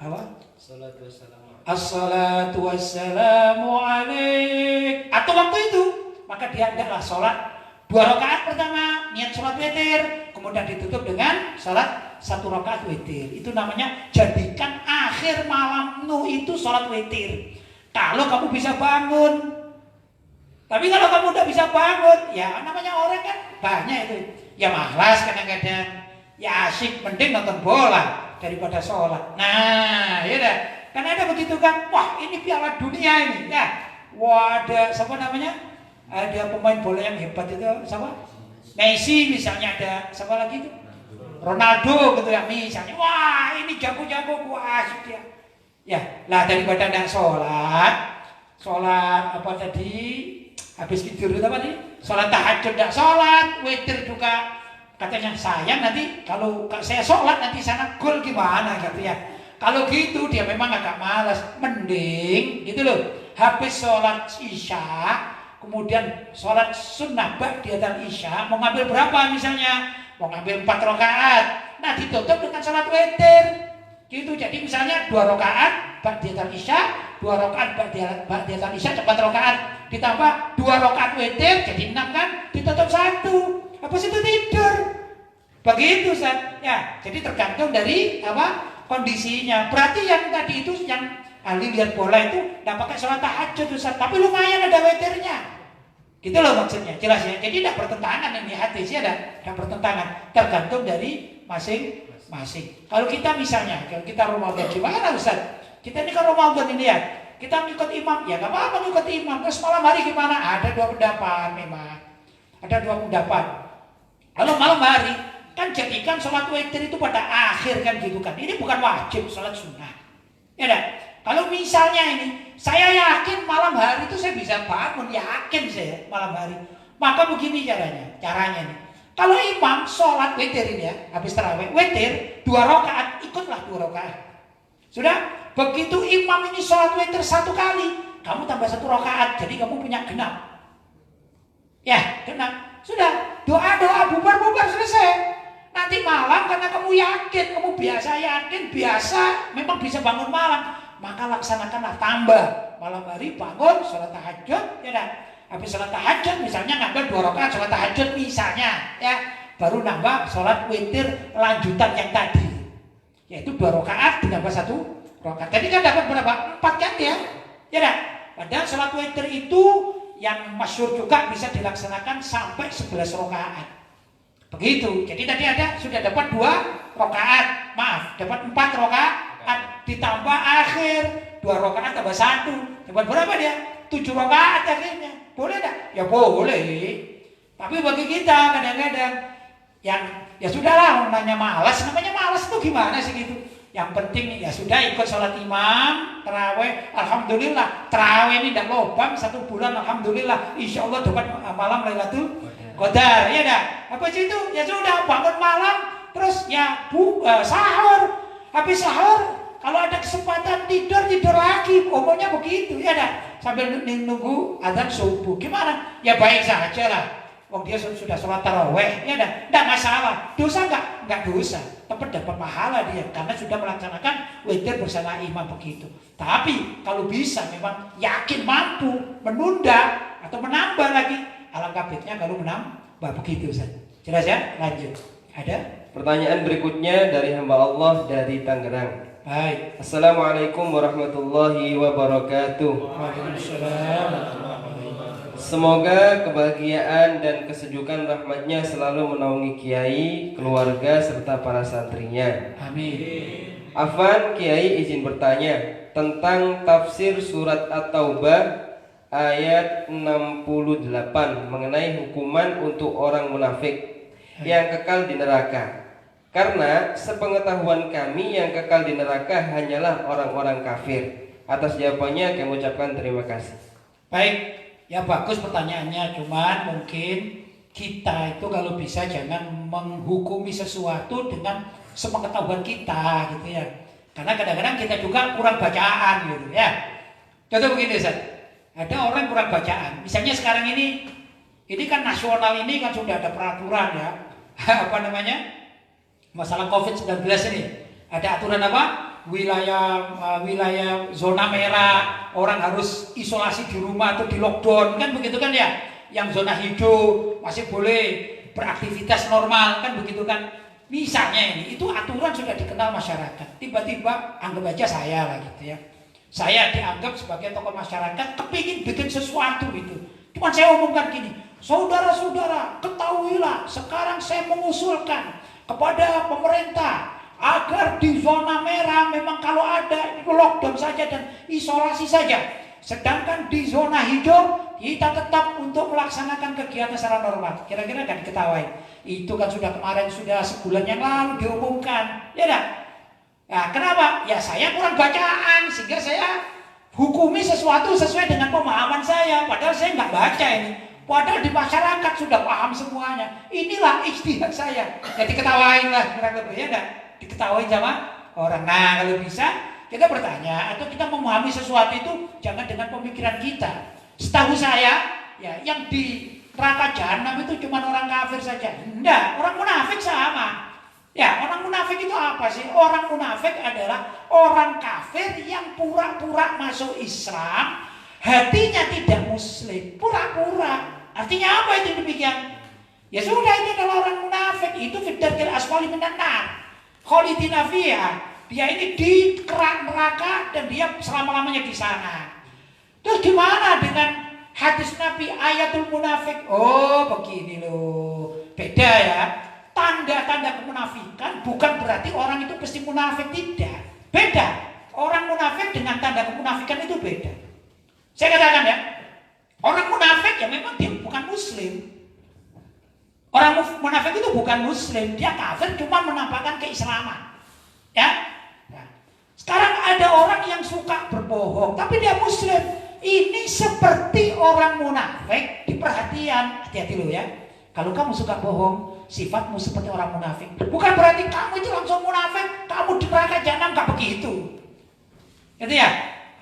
Speaker 1: wassalamu alaik. Atau waktu itu maka dia hendaklah sholat 2 rakaat pertama, niat sholat witir, kemudian ditutup dengan sholat 1 rakaat witir. Itu namanya jadikan akhir malammu itu sholat witir. Kalau kamu bisa bangun. Tapi kalau kamu udah bisa bangun, ya namanya orang kan banyak itu. Ya malas kadang-kadang, ya asik, mending nonton bola daripada sholat. Nah, ya dah. Kan ada begitu kan, wah ini Piala Dunia ini, ya. Wah ada siapa namanya? Ada pemain bola yang hebat itu siapa? Messi misalnya, ada siapa lagi itu? Ronaldo gitu ya misalnya. Wah ini jago-jago, wah asik dia. Ya, lah daripada ndak sholat apa tadi? Habis tidur itu apa nih? Sholat tahajud ndak sholat, witir juga. Katanya sayang nanti kalau saya sholat nanti sana gol gimana gitu ya. Kalau gitu dia memang agak malas, mending gitu loh. Habis sholat isya, kemudian sholat sunnah ba'diyatan isya, mau ngambil berapa misalnya? Mau ngambil 4 rakaat. Nah ditutup dengan sholat witir. Gitu, jadi misalnya 2 rakaat ba'diyatan isya, 2 rakaat ba'diyatan isya, 4 rakaat. Ditambah 2 rakaat witir, jadi 6 kan? Ditutup 1. Habis itu tidur. Begitu Ustaz. Ya, jadi tergantung dari apa kondisinya. Berarti yang tadi itu yang ahli lihat bola itu tidak pakai sholat tahajud Ustaz, tapi lumayan ada witirnya. Gitu loh maksudnya, jelas ya. Jadi tidak bertentangan ini hadisnya, tidak bertentangan. Tergantung dari masing-masing. Kalau kita misalnya, kalau kita Ramadan gimana Ustaz? Kita ini kan Ramadan ini ya, kita ngikut imam, ya nggak apa-apa ngikut imam. Terus malam hari gimana? Ada 2 pendapat memang. Ada 2 pendapat. Kalau malam hari kan jadikan sholat witir itu pada akhir kan gitu kan. Ini bukan wajib, sholat sunnah. Ya dah. Kalau misalnya ini, saya yakin malam hari itu saya bisa bangun, yakin saya malam hari. Maka begini caranya nih. Kalau imam sholat witir ini ya, habis tarawih, witir 2 rakaat, ikutlah 2 rakaat. Sudah, begitu imam ini sholat witir 1 kali, kamu tambah 1 rakaat, jadi kamu punya genap. Ya, genap. Sudah, doa bubar selesai. Nanti malam karena kamu yakin, kamu biasa memang bisa bangun malam, maka laksanakanlah tambah malam hari bangun sholat tahajud, ya dah. Habis sholat tahajud misalnya ngambil 2 rakaat sholat tahajud misalnya, ya baru nambah sholat witir lanjutan yang tadi, yaitu 2 rakaat ditambah 1 rakaat. Tadi kan dapat berapa? 4 kan ya? Ya dah. Padahal sholat witir itu yang masyhur juga bisa dilaksanakan sampai 11 rakaat. Begitu. Jadi tadi sudah dapat 2 rakaat, dapat 4 rakaat ditambah akhir 2 rakaat tambah 1. Dapat berapa dia? 7 rakaat akhirnya. Boleh enggak? Ya boleh. Tapi bagi kita kadang-kadang yang ya sudahlah namanya malas itu gimana sih gitu. Yang penting ya sudah ikut sholat imam, tarawih, alhamdulillah. Tarawih ini tidak lobang 1 bulan, alhamdulillah. Insya Allah dapat malam Lailatul Qadar, ya dah. Habis itu ya sudah bangun malam, terus ya sahur. Habis sahur, kalau ada kesempatan tidur lagi, umumnya begitu, ya dah. Sambil nunggu azan subuh. Gimana? Ya baik saja lah. Wong dia sudah sholat tarawih, ya dah. Tidak masalah. Dosa enggak dosa. Tetap dapat pahala dia karena sudah melaksanakan witir bersama imam begitu. Tapi kalau bisa memang yakin mampu menunda atau menambah lagi, alangkah baiknya kalau menambah begitu Ustaz. Jelas ya? Lanjut. Ada?
Speaker 2: Pertanyaan berikutnya dari hamba Allah dari Tangerang.
Speaker 1: Baik.
Speaker 2: Assalamualaikum warahmatullahi wabarakatuh.
Speaker 1: Waalaikumsalam.
Speaker 2: Semoga kebahagiaan dan kesejukan rahmatnya selalu menaungi Kiai, keluarga, serta para santrinya.
Speaker 1: Amin.
Speaker 2: Afan, Kiai izin bertanya tentang tafsir surat At-Taubah ayat 68 mengenai hukuman untuk orang munafik yang kekal di neraka. Karena sepengetahuan kami yang kekal di neraka hanyalah orang-orang kafir. Atas jawabannya kami ucapkan terima kasih.
Speaker 1: Baik. Ya bagus pertanyaannya, cuman mungkin kita itu kalau bisa jangan menghukumi sesuatu dengan sepengetahuan kita gitu ya. Karena kadang-kadang kita juga kurang bacaan gitu ya. Contoh begini Ustaz. Ada orang kurang bacaan. Misalnya sekarang ini kan nasional ini kan sudah ada peraturan ya. Apa namanya? Masalah Covid-19 ini. Ada aturan apa? Wilayah zona merah, orang harus isolasi di rumah atau di lockdown kan begitu kan ya. Yang zona hijau masih boleh beraktivitas normal kan begitu kan. Misalnya ini itu aturan sudah dikenal masyarakat. Tiba-tiba anggap aja saya lah gitu ya. Saya dianggap sebagai tokoh masyarakat kepingin bikin sesuatu itu. Cuma saya umumkan gini, saudara-saudara ketahuilah sekarang saya mengusulkan kepada pemerintah agar di zona merah memang kalau ada itu lockdown saja dan isolasi saja. Sedangkan di zona hijau kita tetap untuk melaksanakan kegiatan secara normal. Kira-kira kan diketahui. Itu kan sudah kemarin sudah sebulan yang lalu diumumkan. Ya dah. Nah, kenapa? Ya saya kurang bacaan sehingga saya hukumi sesuatu sesuai dengan pemahaman saya. Padahal saya nggak baca ini. Padahal di masyarakat sudah paham semuanya. Inilah ijtihad saya. Jadi ketawain lah kurang lebih ya dah. Diketahui sama orang. Nah kalau bisa kita bertanya atau kita memahami sesuatu itu jangan dengan pemikiran kita. Setahu saya ya yang di neraka jahanam itu cuma orang kafir saja. Enggak, orang munafik sama. Ya orang munafik itu apa sih? Orang munafik adalah orang kafir yang pura-pura masuk Islam, hatinya tidak muslim, pura-pura. Artinya apa itu demikian? Ya sudah itu adalah orang munafik. Itu fid-darkil asfali minan nar. Khalidina fiha, dia ini di kerak neraka dan dia selama-lamanya di sana. Terus gimana dengan hadis Nabi ayatul munafik? Oh begini loh, beda ya. Tanda-tanda kemunafikan bukan berarti orang itu pasti munafik, tidak. Beda. Orang munafik dengan tanda kemunafikan itu beda. Saya katakan ya, orang munafik ya memang dia bukan muslim. Orang munafik itu bukan muslim, dia kafir cuma menampakkan keislaman. Ya. Nah, sekarang ada orang yang suka berbohong, tapi dia muslim. Ini seperti orang munafik. Diperhatian, hati-hati lo ya. Kalau kamu suka bohong, sifatmu seperti orang munafik. Bukan berarti kamu itu langsung munafik, kamu di neraka jahanam, gak begitu. Gitu ya.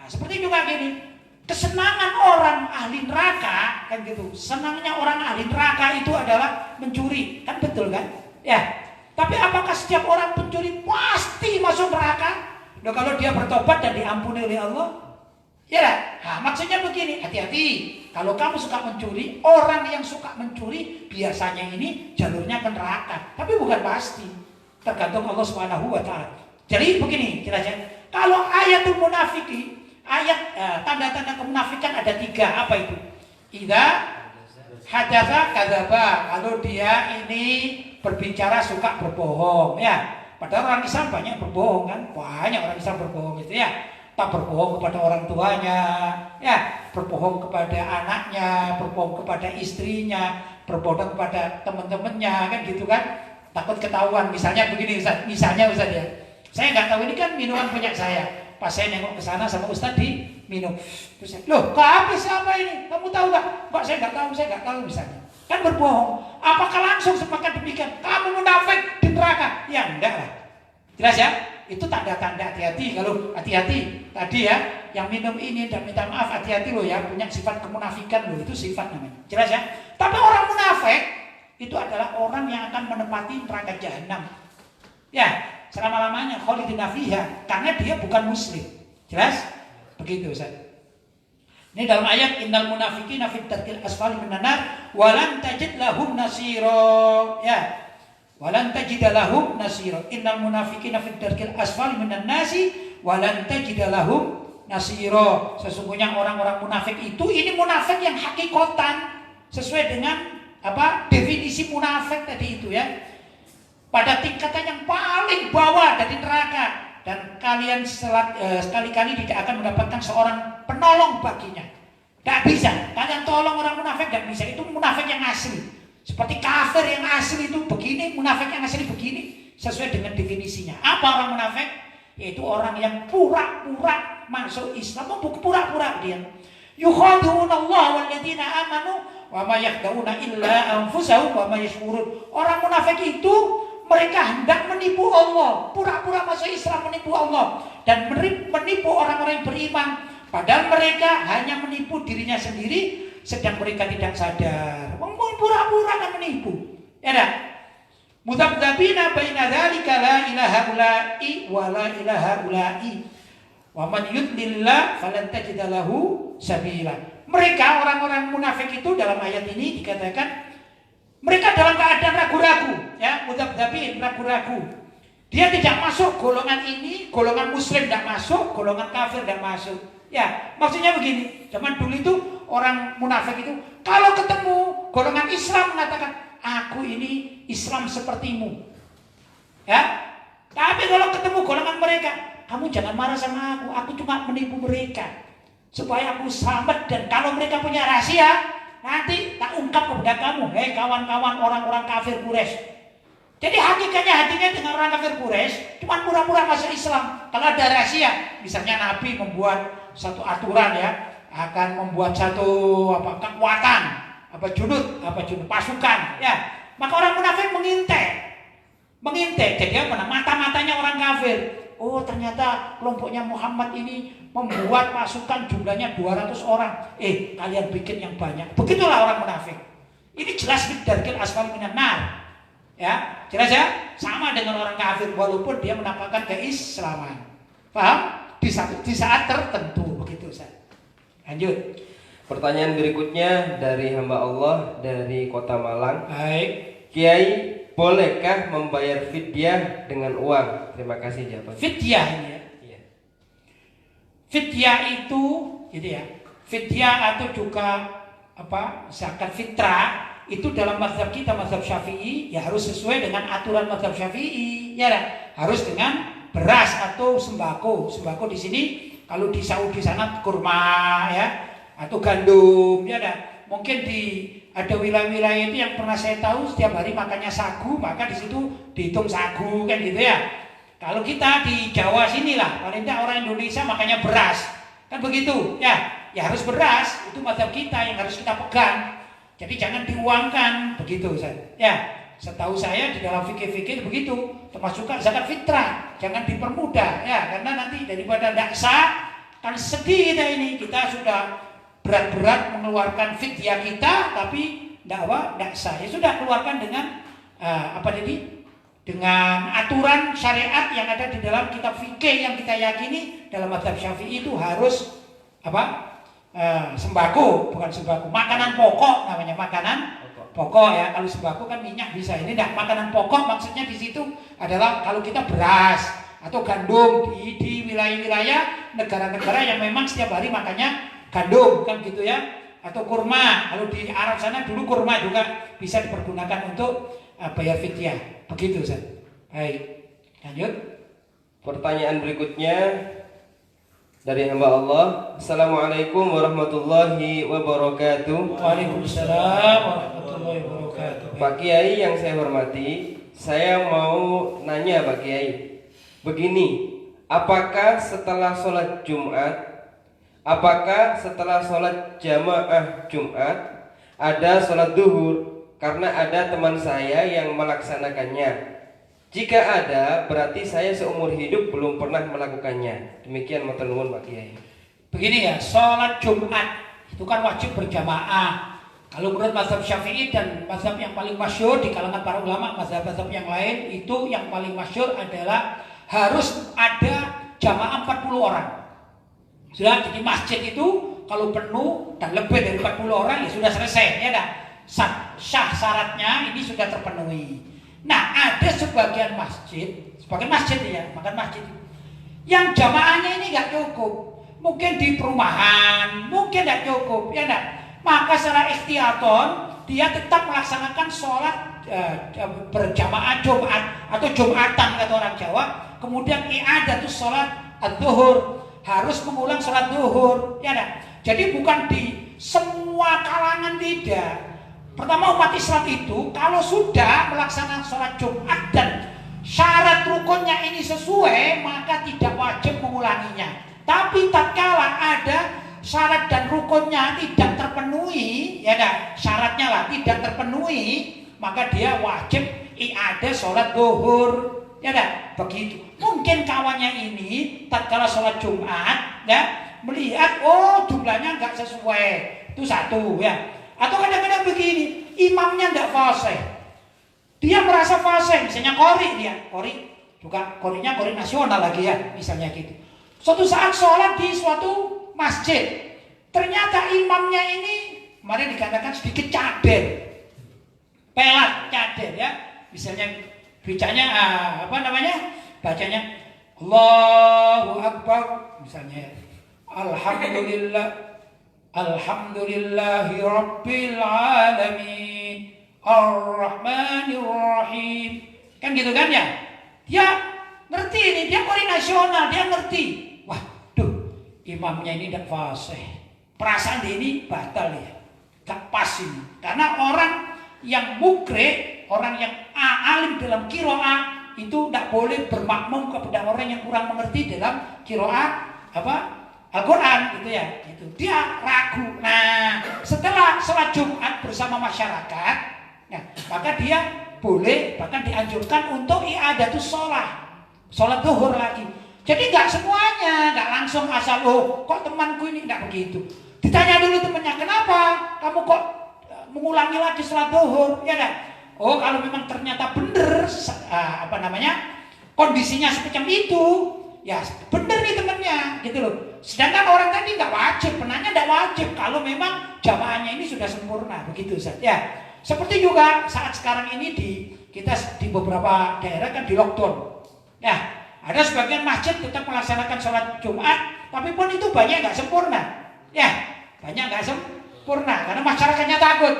Speaker 1: Nah, seperti juga gini. Kesenangan orang ahli neraka kan gitu. Senangnya orang ahli neraka itu adalah mencuri, kan betul kan? Ya. Tapi apakah setiap orang pencuri pasti masuk neraka? Nah, kalau dia bertobat dan diampuni oleh Allah, ya lah. Nah, maksudnya begini, hati-hati. Kalau kamu suka mencuri, orang yang suka mencuri biasanya ini jalurnya ke neraka. Tapi bukan pasti. Tergantung Allah Subhanahu wa taala. Jadi begini, jelasnya. Kalau ayatul munafiki, ayat tanda-tanda kemunafikan ada 3. Apa itu? Idza hadatsa kadzaba. Kalau dia ini berbicara suka berbohong, ya. Padahal orang Islam banyak berbohong kan? Banyak orang Islam berbohong itu ya. Tak berbohong kepada orang tuanya, ya, berbohong kepada anaknya, berbohong kepada istrinya, berbohong kepada teman-temannya, kan gitu kan? Takut ketahuan. Misalnya begini Ustaz, misalnya Ustaz ya. Saya nggak tahu ini kan minuman punya saya. Pas saya nengok ke sana sama Ustaz diminum. Terus saya, loh, kok habis apa ini? Kamu tahu nggak? Enggak, saya nggak tahu misalnya. Kan berbohong. Apakah langsung sepakat demikian? Kamu munafik di neraka? Ya enggak lah. Jelas ya? Itu tanda-tanda hati-hati. Kalau hati-hati tadi ya, yang minum ini dan minta maaf, hati-hati loh ya, punya sifat kemunafikan loh, itu sifat namanya. Jelas ya? Tapi orang munafik itu adalah orang yang akan menempati neraka jahanam. Ya, selama-lamanya khalidina fiha, karena dia bukan muslim. Jelas? Begitu Ustaz. Ini dalam ayat innal munafiqina fid darkil asfali minan nar wa lan tajid lahum nasira. Ya. Wa lan tajid lahum nasira. Innal munafiqina fid darkil asfali minan nasi wa lan tajid lahum nasira. Sesungguhnya orang-orang munafik itu ini munafik yang hakikatan sesuai dengan apa? Definisi munafik tadi itu ya. Pada tingkatan yang paling bawah dari neraka. Dan kalian sekali-kali tidak akan mendapatkan seorang penolong baginya. Tidak bisa. Kalian tolong orang munafik tidak bisa. Itu munafik yang asli. Seperti kafir yang asli itu begini, munafik yang asli begini. Sesuai dengan definisinya. Apa orang munafik? Yaitu orang yang pura-pura masuk Islam. Bukan pura-pura dia. Yukhadi'una Allah walladzina amanu wa ma yakhda'una illa anfusahum wa ma yash'urun. Orang munafik itu mereka hendak menipu Allah, pura-pura masuk Islam menipu Allah dan menipu orang-orang yang beriman. Padahal mereka hanya menipu dirinya sendiri, sedang mereka tidak sadar. Pura-pura kan menipu. Ya dah. Mudzabdzabina baina dzalika la ilaha ula'i wa la ilaha ula'i. Wa man yudlillah falan tajid lahu sabila. Mereka orang-orang munafik itu dalam ayat ini dikatakan mereka dalam keadaan ragu-ragu, ya, mudzabdzabin, ragu-ragu. Dia tidak masuk golongan ini, golongan muslim tidak masuk, golongan kafir tidak masuk. Ya, maksudnya begini, zaman dulu itu orang munafik itu kalau ketemu golongan Islam mengatakan, aku ini Islam sepertimu. Ya, tapi kalau ketemu golongan mereka, kamu jangan marah sama aku cuma menipu mereka supaya aku selamat, dan kalau mereka punya rahasia nanti tak ungkap kepada kamu, hei kawan-kawan orang-orang kafir Quraisy. Jadi hakikatnya hatinya dengan orang kafir Quraisy cuma pura-pura masuk Islam. Kalau ada rahasia, misalnya Nabi membuat satu aturan ya, akan membuat satu kekuatan, junud pasukan ya, maka orang munafik mengintai. Jadi apa? Mata-matanya orang kafir. Oh, ternyata kelompoknya Muhammad ini membuat pasukan jumlahnya 200 orang. Kalian bikin yang banyak. Begitulah orang munafik. Ini jelas darkil asfal minan nar. Ya, jelas ya? Sama dengan orang kafir walaupun dia menampakkan keislaman. Paham? Di saat tertentu begitu Ustaz. Lanjut.
Speaker 2: Pertanyaan berikutnya dari hamba Allah dari Kota Malang.
Speaker 1: Baik.
Speaker 2: Kiai, bolehkah membayar fidyah dengan uang? Terima kasih jawabannya.
Speaker 1: Fidyah ini ya.
Speaker 2: Iya.
Speaker 1: Fidyah itu gitu ya. Fidyah atau juga zakat fitrah itu dalam mazhab kita, mazhab Syafi'i, ya harus sesuai dengan aturan mazhab Syafi'i, ya dah. Harus dengan beras atau sembako. Sembako di sini kalau di Saudi sana kurma ya, atau gandum, ya dah. Mungkin di Ada wilayah-wilayah itu yang pernah saya tahu setiap hari makannya sagu, maka di situ dihitung sagu kan gitu ya. Kalau kita di Jawa sini lah, paling tidak orang Indonesia makannya beras, kan begitu ya. Ya harus beras, itu mazhab kita yang harus kita pegang. Jadi jangan diuangkan begitu Ustaz. Ya, setahu saya di dalam fikih-fikih begitu, termasuk zakat fitrah, jangan dipermudah ya, karena nanti daripada tidak sah, kan sedih kita ini, kita sudah berat-berat mengeluarkan fidyah kita, tapi tidak sah. Ya sudah, keluarkan dengan dengan aturan syariat yang ada di dalam kitab fikih yang kita yakini dalam mazhab Syafi'i itu harus sembako, bukan sembako, makanan pokok namanya, makanan pokok ya. Kalau sembako kan minyak bisa, ini tidak, makanan pokok maksudnya di situ adalah kalau kita beras atau gandum di wilayah-wilayah negara-negara yang memang setiap hari makannya gandum kan gitu ya, atau kurma. Kalau di Arab sana dulu kurma juga bisa dipergunakan untuk bayar fidyah, begitu Ustaz. Baik, lanjut.
Speaker 2: Pertanyaan berikutnya dari hamba Allah. Assalamualaikum warahmatullahi wabarakatuh.
Speaker 1: Waalaikumsalam warahmatullahi wabarakatuh.
Speaker 2: Pak Kiai yang saya hormati, saya mau nanya Pak Kiai, begini, apakah setelah sholat jamaah Jumat ada sholat duhur? Karena ada teman saya yang melaksanakannya. Jika ada, berarti saya seumur hidup belum pernah melakukannya. Demikian matur nuwun Pak Kiai.
Speaker 1: Begini ya, sholat Jumat itu kan wajib berjamaah. Kalau menurut mazhab Syafi'i dan mazhab yang paling masyhur di kalangan para ulama, mazhab-mazhab yang lain itu yang paling masyhur adalah harus ada jamaah 40 orang. Sudah, jadi masjid itu kalau penuh dan lebih dari 40 orang ya sudah selesai, ya dah. Syah syaratnya ini sudah terpenuhi. Nah, ada sebagian masjid ya, makan masjid yang jamaahnya ini nggak cukup. Mungkin di perumahan, mungkin nggak cukup, ya enggak. Maka secara ikhtiyaton dia tetap melaksanakan sholat berjamaah Jumat atau Jumatan kata orang Jawa. Kemudian i'adatus sholat adzuhur, harus mengulang sholat zuhur, ya enggak. Jadi bukan di semua kalangan, tidak. Pertama, umat Islam itu kalau sudah melaksanakan sholat Jumat dan syarat rukunnya ini sesuai, maka tidak wajib mengulanginya. Tapi tatkala ada syarat dan rukunnya tidak terpenuhi, ya dah, syaratnya lah tidak terpenuhi, maka dia wajib i'adah sholat zuhur, ya dah, begitu. Mungkin kawannya ini tatkala sholat Jumat, ya, melihat jumlahnya nggak sesuai, itu satu, ya. Atau kadang-kadang begini, imamnya tidak fasih, dia merasa fasih, misalnya kori juga, korinya kori nasional lagi ya, misalnya gitu. Suatu saat sholat di suatu masjid, ternyata imamnya ini, kemarin dikatakan sedikit cader, pelat cader ya, misalnya bacanya Allahu Akbar, misalnya Alhamdulillahi Rabbil Alamin Ar-Rahmanir Rahim, kan gitu kan ya. Dia ngerti ini, dia kori nasional, dia ngerti. Waduh, imamnya ini tidak fasih, perasaan dia ini batal ya, gak pas ini. Karena orang yang mukre, orang yang alim dalam qiraah itu tidak boleh bermakmum kepada orang yang kurang mengerti dalam qiraah Al-Quran gitu ya, gitu. Dia ragu. Nah, setelah sholat Jumat bersama masyarakat, nah, maka dia boleh, bahkan dianjurkan untuk i'adatus sholat zuhur lagi. Jadi nggak semuanya, nggak langsung asal kok temanku ini nggak begitu. Ditanya dulu temannya, kenapa kamu kok mengulangi lagi sholat zuhur, ya kan? Kalau memang ternyata bener kondisinya semacam itu, ya bener nih temennya, gitu loh. Sedangkan orang tadi nggak wajib, penanya nggak wajib kalau memang jamaahnya ini sudah sempurna, begitu Ustaz. Ya, seperti juga saat sekarang ini kita di beberapa daerah kan di lockdown. Ya, ada sebagian masjid tetap melaksanakan sholat Jumat, tapi pun itu banyak nggak sempurna. Ya, banyak nggak sempurna karena masyarakatnya takut.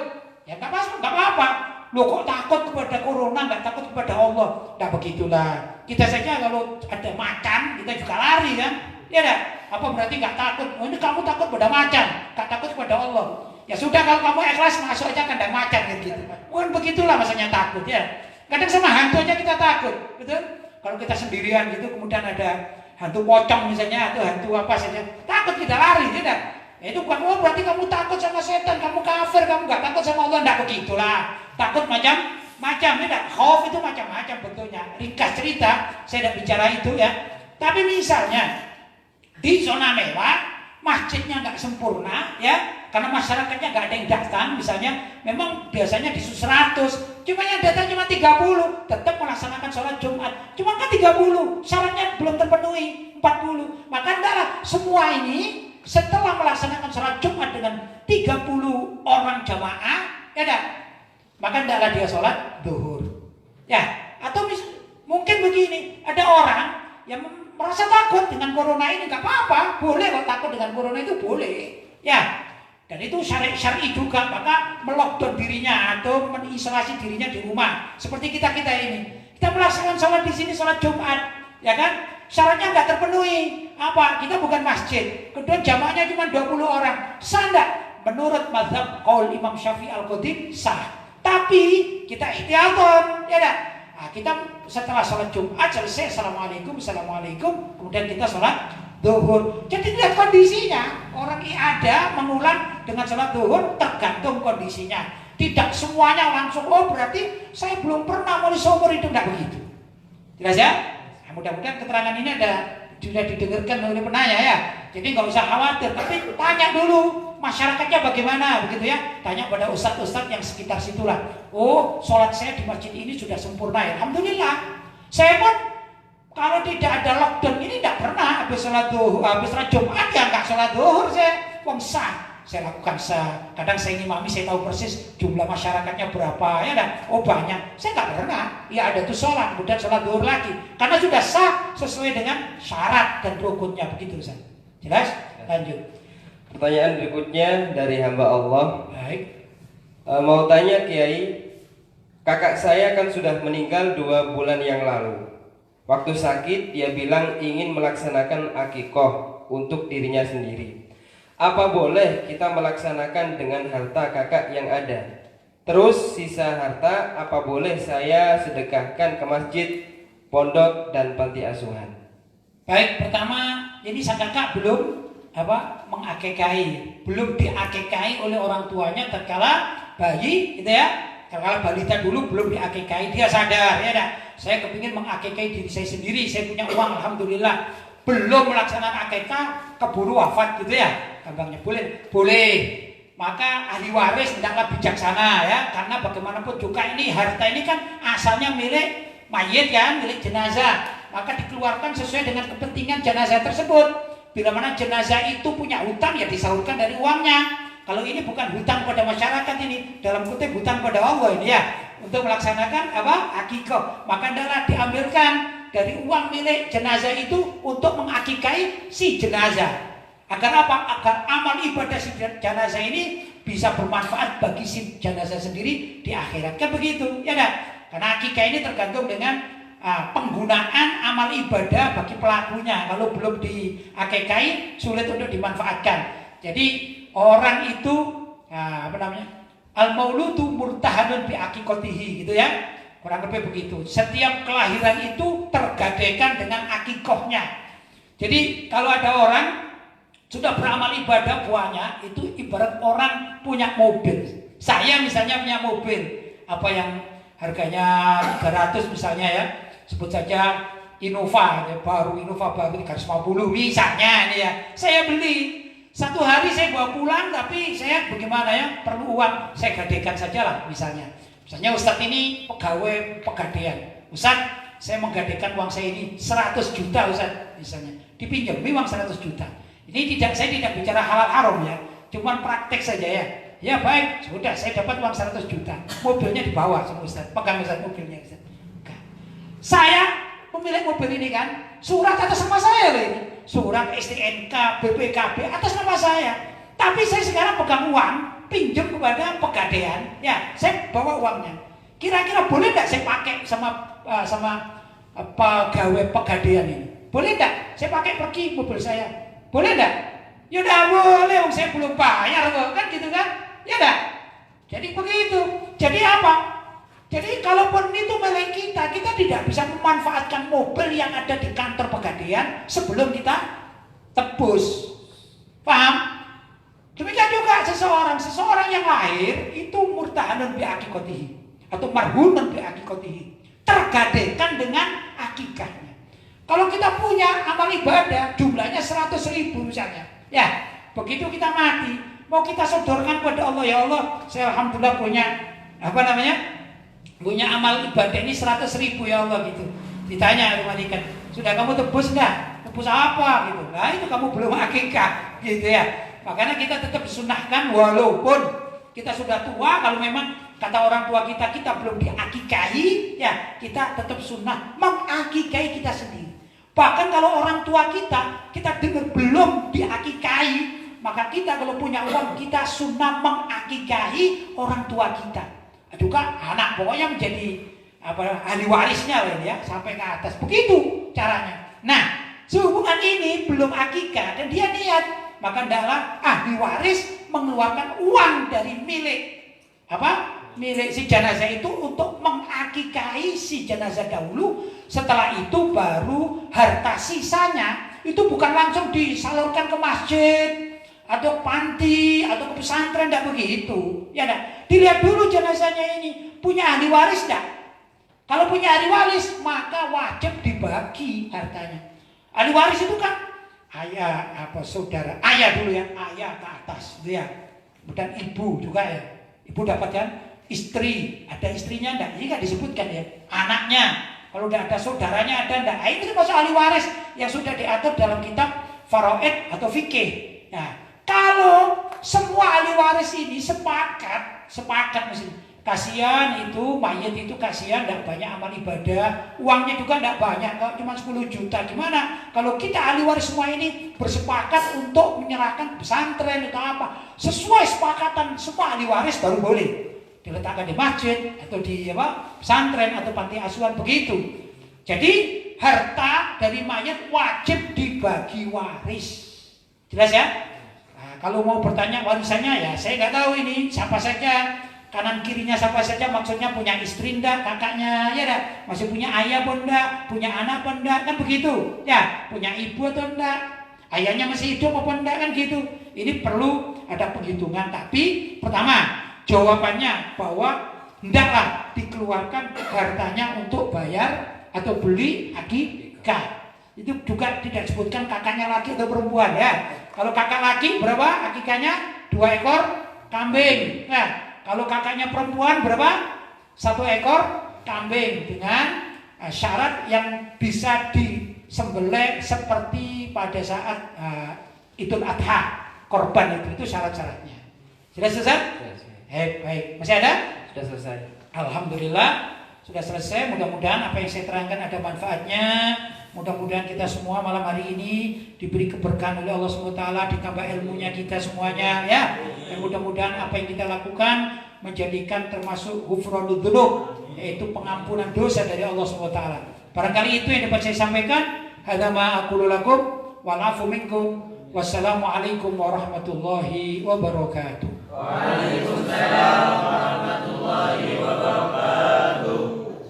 Speaker 1: Ya nggak apa-apa. Loh kok takut kepada corona, nggak takut kepada Allah? Nah begitulah. Kita saja kalau ada macan, kita juga lari kan? Ya dah. Apa berarti nggak takut? Ini kamu takut pada macan, nggak takut kepada Allah. Ya sudah, kalau kamu ikhlas masuk aja kandang macan gitu. Mungkin begitulah maksudnya takut ya. Kadang sama hantu aja kita takut, betul? Kalau kita sendirian gitu, kemudian ada hantu pocong misalnya, atau hantu apa saja, takut kita lari, tidak? Ya itu bukan, oh berarti kamu takut sama setan, kamu kafir, kamu nggak takut sama Allah, tidak begitulah. Takut macam-macam, tidak? Khauf itu macam-macam bentuknya. Ringkas cerita, saya tidak bicara itu ya. Tapi misalnya di zona mewah, masjidnya nggak sempurna, ya, karena masyarakatnya nggak ada yang datang, misalnya, memang biasanya di 100, cuma yang datang cuma 30, tetap melaksanakan sholat Jumat, cuma kan 30, syaratnya belum terpenuhi 40, maka hendaklah semua ini setelah melaksanakan sholat Jumat dengan 30 orang jamaah, ya dah, maka hendaklah dia sholat zuhur, ya, atau mungkin begini, ada orang yang merasa takut dengan corona ini, nggak apa-apa, boleh kok takut dengan corona itu boleh, ya. Dan itu syar'i juga, maka melockdown dirinya atau mengisolasi dirinya di rumah. Seperti kita ini, kita melaksanakan sholat di sini, sholat Jumat, ya kan? Syaratnya nggak terpenuhi. Apa? Kita bukan masjid. Kemudian jamaahnya cuma 20 orang. Sah nggak? Menurut mazhab qaul Imam Syafi'i Al-Qadim sah. Tapi kita ihtiyatan, ya dah. Nah, kita setelah sholat Jumat selesai, assalamualaikum, kemudian kita sholat zuhur. Jadi lihat kondisinya, orang ada mengulang dengan sholat zuhur tergantung kondisinya. Tidak semuanya langsung, oh berarti saya belum pernah mulai seumur hidup, tidak begitu. Jelas ya? Nah, mudah-mudahan keterangan ini sudah didengarkan oleh penanya ya. Jadi nggak usah khawatir, tapi tanya dulu masyarakatnya bagaimana, begitu ya. Tanya pada ustadz-ustadz yang sekitar situlah. Oh, sholat saya di masjid ini sudah sempurna ya, alhamdulillah. Saya pun kalau tidak ada lockdown ini tidak pernah habis sholat Jumat ya nggak sholat zuhur, saya sah. Saya lakukan sah. Kadang saya ngimami, saya tahu persis jumlah masyarakatnya berapa, ya dah. Oh banyak. Saya nggak pernah. Ya ada tuh sholat, kemudian sholat zuhur lagi. Karena sudah sah sesuai dengan syarat dan rukunnya, begitu Ustaz. Jelas? Lanjut.
Speaker 2: Pertanyaan berikutnya dari hamba Allah.
Speaker 1: Baik.
Speaker 2: Mau tanya Kiai, kakak saya kan sudah meninggal 2 bulan yang lalu. Waktu sakit dia bilang ingin melaksanakan akikoh untuk dirinya sendiri. Apa boleh kita melaksanakan dengan harta kakak yang ada? Terus sisa harta apa boleh saya sedekahkan ke masjid, pondok dan panti asuhan?
Speaker 1: Baik, pertama ini sang kakak belum mengakekahi, belum diakekahi oleh orang tuanya tatkala bayi, gitu ya. Tatkala balita dulu belum diakekahi, dia sadar, ya dah. Saya kepingin mengakekahi diri saya sendiri, saya punya uang, alhamdulillah. Belum melaksanakan akekah, keburu wafat, gitu ya. Gampangnya boleh. Maka ahli waris hendaklah bijaksana ya, karena bagaimanapun juga ini harta ini kan asalnya milik mayit kan, milik jenazah. Maka dikeluarkan sesuai dengan kepentingan jenazah tersebut. Bila mana jenazah itu punya hutang ya disalurkan dari uangnya. Kalau ini bukan hutang pada masyarakat, ini dalam kutip hutang pada Allah ini ya, untuk melaksanakan akikah, maka adalah diambilkan dari uang milik jenazah itu untuk mengakikahi si jenazah. Agar apa? Agar amal ibadah si jenazah ini bisa bermanfaat bagi si jenazah sendiri di akhirat. Kan begitu, ya kan? Karena akikah ini tergantung dengan penggunaan amal ibadah bagi pelakunya. Kalau belum diakikahi, sulit untuk dimanfaatkan. Jadi orang itu al-mauludu murtahanun bi akikotihi, gitu ya. Kurang lebih begitu. Setiap kelahiran itu tergadaikan dengan akikohnya. Jadi kalau ada orang sudah beramal ibadah buahnya, itu ibarat orang punya mobil. Saya misalnya punya mobil, apa yang harganya 300 misalnya ya, sebut saja Innova, ya, Innova baru 350 misalnya ini ya. Saya beli, satu hari saya bawa pulang, tapi saya bagaimana ya, perlu uang, saya gadekan saja lah misalnya. Misalnya Ustadz ini pegawai pegadaian, Ustadz saya menggadekan uang saya ini 100 juta Ustadz misalnya, dipinjam uang 100 juta. Ini saya tidak bicara halal haram ya, cuman praktek saja ya. Ya baik, sudah saya dapat uang 100 juta, mobilnya dibawa sama Ustaz, pegang Ustaz mobilnya Ustaz. Saya pemilik mobil ini kan, surat atas nama saya loh ini, surat STNK, BPKB atas nama saya. Tapi saya sekarang pegang uang, pinjam kepada pegadaian, ya saya bawa uangnya. Kira-kira boleh nggak saya pakai sama pegawai pegadaian ini? Boleh nggak? Saya pakai pergi mobil saya? Boleh enggak? Ya udah boleh, saya belum bayar kok, kan gitu kan? enggak? Jadi begitu. Jadi apa? Jadi kalaupun itu milik kita, kita tidak bisa memanfaatkan mobil yang ada di kantor Pegadaian sebelum kita tebus. Paham? Demikian juga seseorang yang lahir itu murtahanun bi aqiqatihi atau marhunun bi aqiqatihi, tergadaikan dengan akikahnya. Kalau kita punya amal ibadah jumlahnya 100.000 misalnya, ya begitu kita mati mau kita sodorkan pada Allah, ya Allah, saya alhamdulillah punya punya amal ibadah ini 100.000 ya Allah gitu. Ditanya oleh malaikat, sudah kamu tebus enggak? Tebus apa gitu? Nah itu kamu belum akikah gitu ya. Makanya kita tetap disunahkan walaupun kita sudah tua, kalau memang kata orang tua kita belum diakikahi, ya kita tetap sunnah mengakikahi kita sendiri. Bahkan kalau orang tua kita dengar belum diakikahi, maka kita kalau punya uang kita sunnah mengakikahi orang tua kita. Juga anak pokoknya menjadi ahli warisnya lah ya, sampai ke atas. Begitu caranya. Nah, sehubungan ini belum akikah dan dia niat, maka hendaklah ahli waris mengeluarkan uang dari milik si jenazah itu untuk mengakikahi si jenazah dahulu. Setelah itu baru harta sisanya itu bukan langsung disalurkan ke masjid atau panti atau ke pesantren, tidak begitu. Ya enggak? Dilihat dulu jenazahnya ini punya ahli waris enggak? Kalau punya ahli waris maka wajib dibagi hartanya. Ahli waris itu kan ayah saudara, ayah dulu ya, ayah ke atas itu ya. Dan ibu juga ya. Ibu dapat kan istri, ada istrinya enggak? Ini kan disebutkan ya. Anaknya, kalau tidak ada saudaranya ada enggak? Ini termasuk ahli waris yang sudah diatur dalam kitab faraid atau fikih. Nah, kalau semua ahli waris ini sepakat mesti kasihan itu mayat itu kasihan tidak banyak amal ibadah, uangnya juga tidak banyak, cuma 10 juta. Gimana kalau kita ahli waris semua ini bersepakat untuk menyerahkan pesantren atau apa, sesuai sepakatan semua ahli waris baru boleh diletakkan di masjid atau di pesantren atau panti asuhan begitu. Jadi harta dari mayat wajib dibagi waris. Jelas ya? Kalau mau bertanya warisannya ya saya nggak tahu ini siapa saja, kanan kirinya siapa saja, maksudnya punya istri ndak, kakaknya ya dah, masih punya ayah pun ndak, punya anak pun ndak, kan begitu ya, punya ibu atau ndak, ayahnya masih hidup apa ndak, kan gitu. Ini perlu ada penghitungan. Tapi pertama jawabannya bahwa hendaklah dikeluarkan hartanya untuk bayar atau beli akikah. Itu juga tidak disebutkan kakaknya laki atau perempuan ya. Kalau kakak laki berapa akikahnya? 2 ekor kambing. Nah, kalau kakaknya perempuan berapa? 1 ekor kambing dengan syarat yang bisa disembelih seperti pada saat Idul Adha, korban itu syarat-syaratnya. Sudah selesai? Baik. Masih ada?
Speaker 2: Sudah selesai.
Speaker 1: Alhamdulillah sudah selesai. Mudah-mudahan apa yang saya terangkan ada manfaatnya. Mudah-mudahan kita semua malam hari ini diberi keberkahan oleh Allah SWT, ditambah ilmunya kita semuanya ya. Dan mudah-mudahan apa yang kita lakukan menjadikan termasuk ghufranul dzunub, yaitu pengampunan dosa dari Allah SWT. Barangkali itu yang dapat saya sampaikan. Hadza ma aqulu lakum wal afu minkum. Wassalamualaikum warahmatullahi wabarakatuh.
Speaker 4: Waalaikumsalam warahmatullahi wabarakatuh.